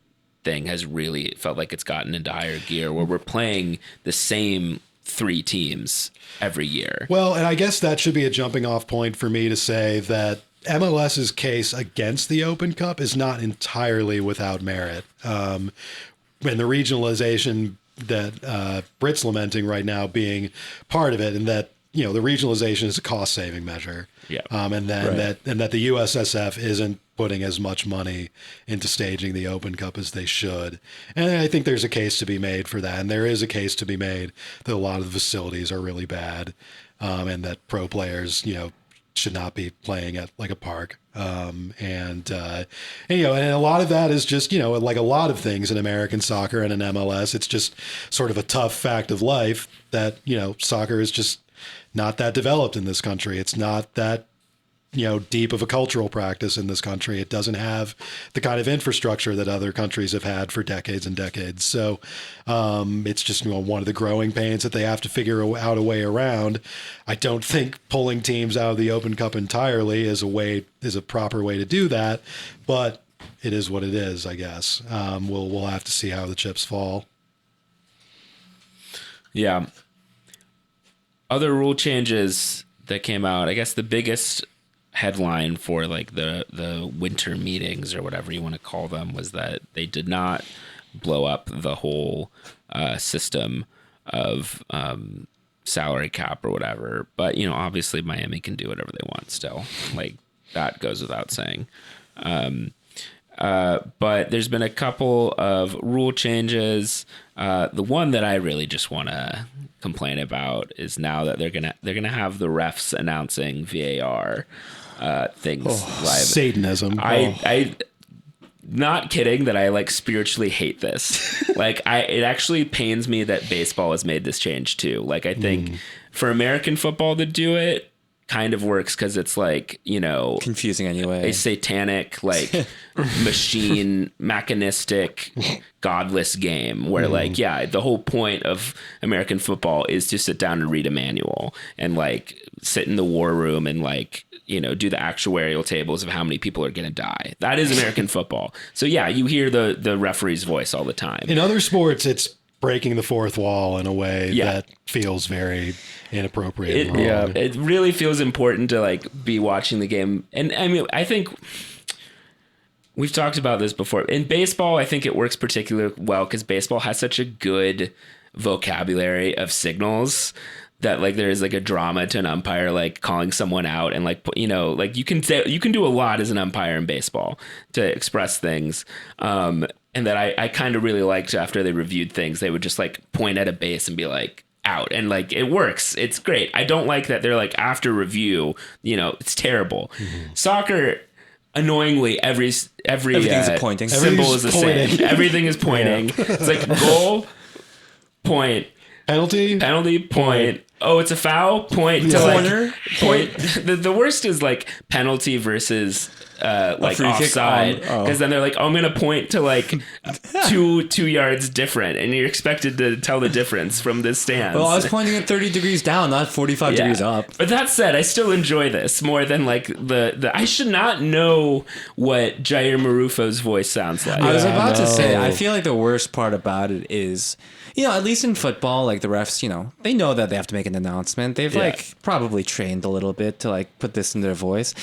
thing has really felt like it's gotten into higher gear, where we're playing the same 3 teams every year. Well, and I guess that should be a jumping off point for me to say that MLS's case against the Open Cup is not entirely without merit. And the regionalization that Brit's lamenting right now being part of it, and that the regionalization is a cost saving measure, and then that the USSF isn't putting as much money into staging the Open Cup as they should, and I think there's a case to be made for that, and there is a case to be made that a lot of the facilities are really bad, and that pro players should not be playing at like a park. And a lot of that is just, like a lot of things in American soccer and in MLS, it's just sort of a tough fact of life that, soccer is just not that developed in this country. It's not that, deep of a cultural practice in this country. It doesn't have the kind of infrastructure that other countries have had for decades and decades. So it's just one of the growing pains that they have to figure out a way around. I don't think pulling teams out of the Open Cup entirely is a proper way to do that, but it is what it is, I guess. We'll have to see how the chips fall. Yeah. Other rule changes that came out, I guess the biggest headline for like the winter meetings or whatever you want to call them was that they did not blow up the whole system of salary cap or whatever. But, obviously Miami can do whatever they want still. Like, that goes without saying. But there's been a couple of rule changes. The one that I really just want to complain about is now that they're gonna have the refs announcing VAR things live. Satanism. I not kidding that I like spiritually hate this. Like it actually pains me that baseball has made this change too. Like I think for American football to do it kind of works because it's like, confusing anyway. A satanic, like machine, mechanistic, godless game where the whole point of American football is to sit down and read a manual and like sit in the war room and like, do the actuarial tables of how many people are going to die. That is American football. So yeah, you hear the referee's voice all the time. In other sports, it's breaking the fourth wall in a way that feels very inappropriate. It really feels important to like be watching the game. And I mean, I think we've talked about this before. In baseball, I think it works particularly well because baseball has such a good vocabulary of signals that like there's like a drama to an umpire like calling someone out and like like you can do a lot as an umpire in baseball to express things. And that I kind of really liked after they reviewed things, they would just like point at a base and be like out, and like it works. It's great. I don't like that they're like after review, it's terrible. Soccer, annoyingly, everything's pointing. Symbol is the same. Everything is pointing. It's like goal, point, penalty, point. Oh, it's a foul, point to corner, like point. The worst is like penalty versus free kick? offside, Oh. because then they're like, I'm gonna point to like two yards different, and you're expected to tell the difference from this stance. Well, I was pointing at 30 degrees down, not 45 degrees up. But that said, I still enjoy this more than like the I should not know what Jair Marufo's voice sounds like. I was Yeah, about to say, no. I feel like the worst part about it is, at least in football, like the refs, they know that they have to make an announcement. They've like probably trained a little bit to like put this in their voice.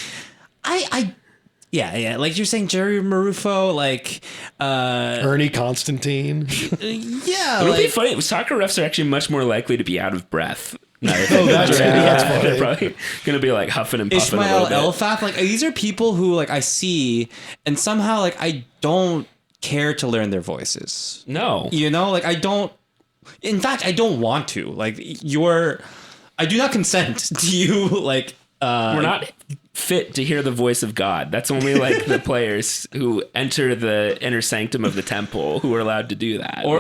Yeah, like you're saying, Jerry Marufo, like, Ernie Constantine. yeah, It'll be like, funny. Soccer refs are actually much more likely to be out of breath. That's funny. They're probably going to be like huffing and puffing a Ishmael little bit. Elfaf, like these are people who like I see, and somehow like I don't care to learn their voices. No. Like I don't. In fact, I don't want to. Like I do not consent to you. Like We're not fit to hear the voice of God. That's only like the players who enter the inner sanctum of the temple who are allowed to do that. or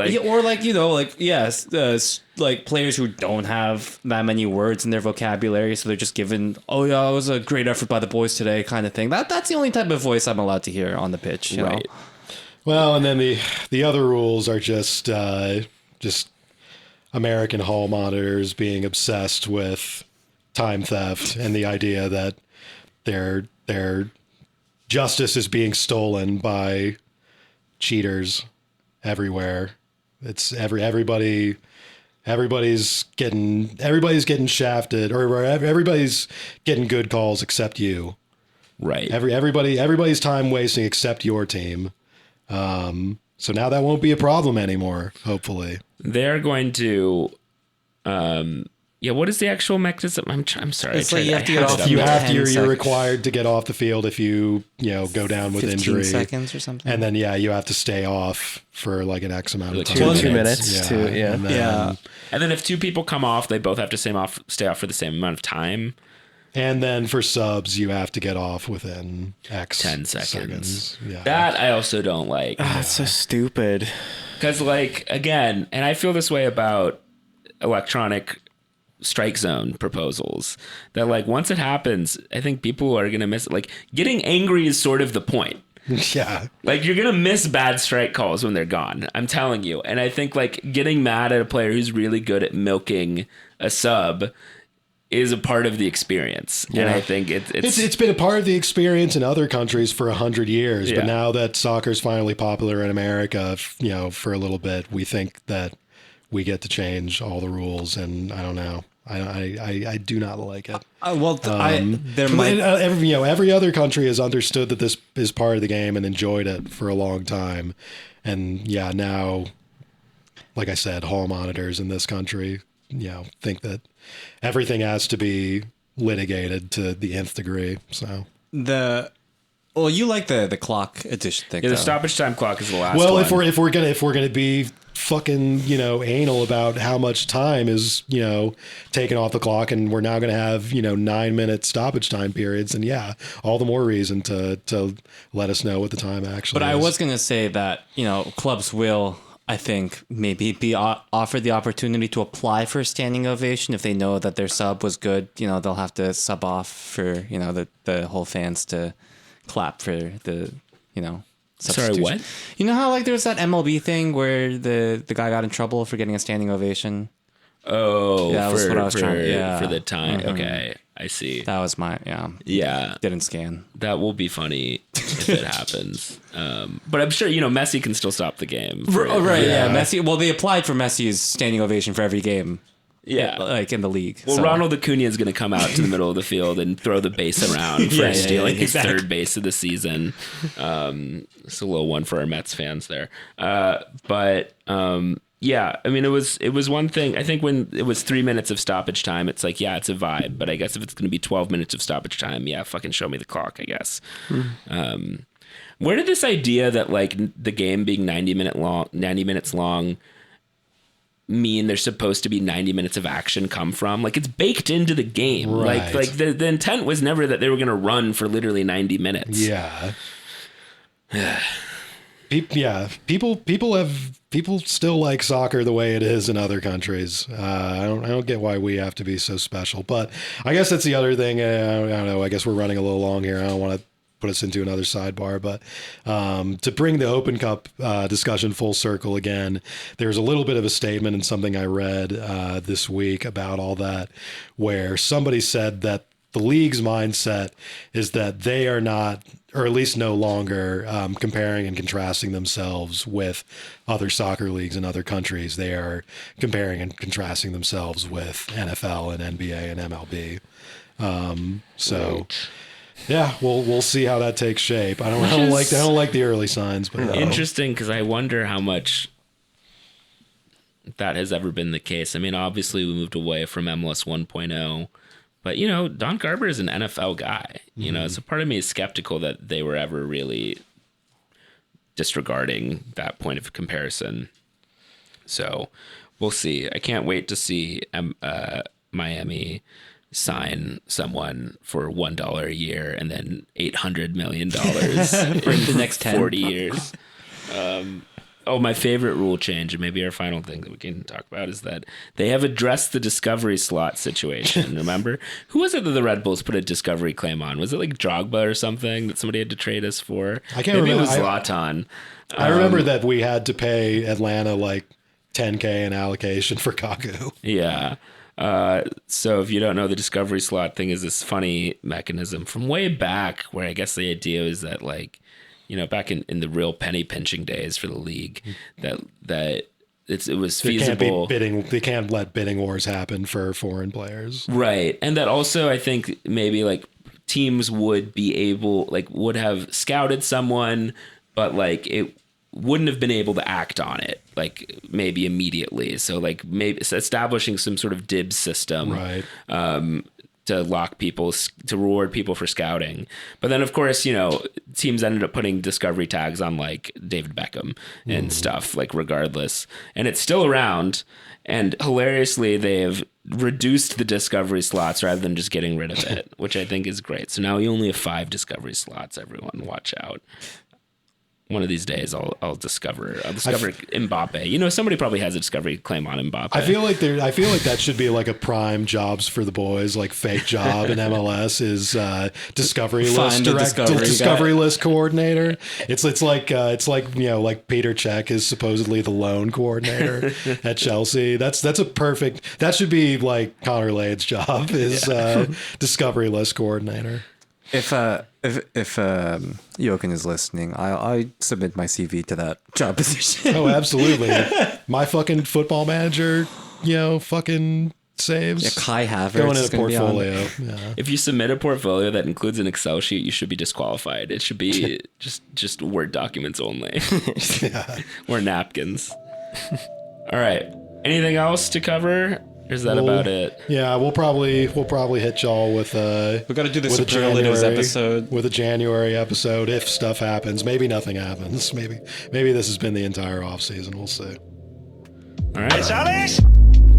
like players who don't have that many words in their vocabulary, so they're just given, oh yeah, it was a great effort by the boys today, kind of thing. That's the only type of voice I'm allowed to hear on the pitch. You know? Well, and then the other rules are just American hall monitors being obsessed with time theft and the idea that their justice is being stolen by cheaters everywhere. It's everybody's getting shafted, or everybody's getting good calls except you. Right. Everybody's time wasting except your team. So now that won't be a problem anymore, hopefully. They're going to what is the actual mechanism? I'm sorry. It's like you have to get off. You're required to get off the field if you go down with 15 injury. seconds or something. And then you have to stay off for like an X amount of time. 2 minutes. And then, And then if two people come off, they both have to stay off for the same amount of time. And then for subs, you have to get off within X 10 seconds. Yeah. That I also don't like. That's so stupid. Because, like, again, and I feel this way about electronic strike zone proposals, that, like, once it happens, I think people are going to miss it. Like, getting angry is sort of the point. Yeah. Like, you're going to miss bad strike calls when they're gone. I'm telling you. And I think, like, getting mad at a player who's really good at milking a sub is a part of the experience. Yeah. And I think it's been a part of the experience in other countries for 100 years. Yeah. But now that soccer's finally popular in America, for a little bit, we think that we get to change all the rules. And I don't know. I do not like it. Every other country has understood that this is part of the game and enjoyed it for a long time. And now, like I said, hall monitors in this country, think that everything has to be litigated to the nth degree. So you like the clock edition thing. the stoppage time clock is the last well, one. if we're gonna be fucking anal about how much time is taken off the clock, and we're now gonna have 9-minute stoppage time periods, and all the more reason to let us know what the time actually But is. I was gonna say that clubs will, I think, maybe be offered the opportunity to apply for a standing ovation if they know that their sub was good. They'll have to sub off for the whole fans to clap for the Sorry, what? You know how like there was that MLB thing where the guy got in trouble for getting a standing ovation? Oh, Yeah, that's what I was for trying. the time. Mhm. Okay, I see. That was my Yeah, didn't scan. that will be funny if it happens. But I'm sure Messi can still stop the game. Right, yeah. Messi. Well, they applied for Messi's standing ovation for every game. Yeah, like in the league. Well, so. Ronald Acuna is going to come out to the middle of the field and throw the base around for stealing his exactly. third base of the season. It's a little one for our Mets fans there. Yeah, I mean, it was one thing. I think when it was 3 minutes of stoppage time, it's like, it's a vibe. But I guess if it's going to be 12 minutes of stoppage time, fucking show me the clock, I guess. Where did this idea that like the game being 90 minutes long mean there's supposed to be 90 minutes of action come from? Like, it's baked into the game. Right. Like the intent was never that they were going to run for literally 90 minutes. Yeah. People still like soccer the way it is in other countries. I don't get why we have to be so special, but I guess that's the other thing. I don't know. I guess we're running a little long here. I don't want to put us into another sidebar. But to bring the Open Cup discussion full circle again, there's a little bit of a statement in something I read this week about all that, where somebody said that the league's mindset is that they are not, or at least no longer, comparing and contrasting themselves with other soccer leagues in other countries. They are comparing and contrasting themselves with NFL and NBA and MLB. Yeah, we'll see how that takes shape. I don't like the early signs, but interesting, because I wonder how much that has ever been the case. I mean, obviously we moved away from MLS 1.0. But, you know, Don Garber is an NFL guy, you know, so part of me is skeptical that they were ever really disregarding that point of comparison. So we'll see. I can't wait to see Miami sign someone for $1 a year and then $800 million for the next 40 years. My favorite rule change, and maybe our final thing that we can talk about, is that they have addressed the discovery slot situation. Remember? Who was it that the Red Bulls put a discovery claim on? Was it like Drogba or something that somebody had to trade us for? I can't remember. Maybe it was Zlatan. I remember that we had to pay Atlanta like $10K in allocation for Kaku. Yeah. So if you don't know, the discovery slot thing is this funny mechanism from way back, where I guess the idea is that, like, you know, back in the real penny pinching days for the league, that it was feasible. They can't let bidding wars happen for foreign players. Right. And that also, I think, maybe like teams would have scouted someone, but like it wouldn't have been able to act on it, like maybe immediately. So like maybe establishing some sort of dibs system. Right. To reward people for scouting. But then, of course, you know, teams ended up putting discovery tags on like David Beckham and stuff, like, regardless. And it's still around. And hilariously, they have reduced the discovery slots rather than just getting rid of it, which I think is great. So now you only have 5 discovery slots. Everyone, watch out. One of these days, I'll discover Mbappe. You know, somebody probably has a discovery claim on Mbappe. I feel like that should be like a prime jobs for the boys, like fake job in MLS is discovery list coordinator. It's like you know, like Peter Cech is supposedly the loan coordinator at Chelsea. That's a perfect. That should be like Connor Lade's job is discovery list coordinator. If Jochen is listening, I submit my CV to that job position. Oh, absolutely. My fucking football manager, you know, fucking saves. Yeah, Kai Havertz going in a portfolio. Yeah. If you submit a portfolio that includes an Excel sheet, you should be disqualified. It should be just Word documents only. Or napkins. All right. Anything else to cover? Or is that about it? Yeah, we'll probably hit y'all with we got to do the superlatives episode with a January episode if stuff happens. Maybe nothing happens. Maybe this has been the entire off season. We'll see. All right.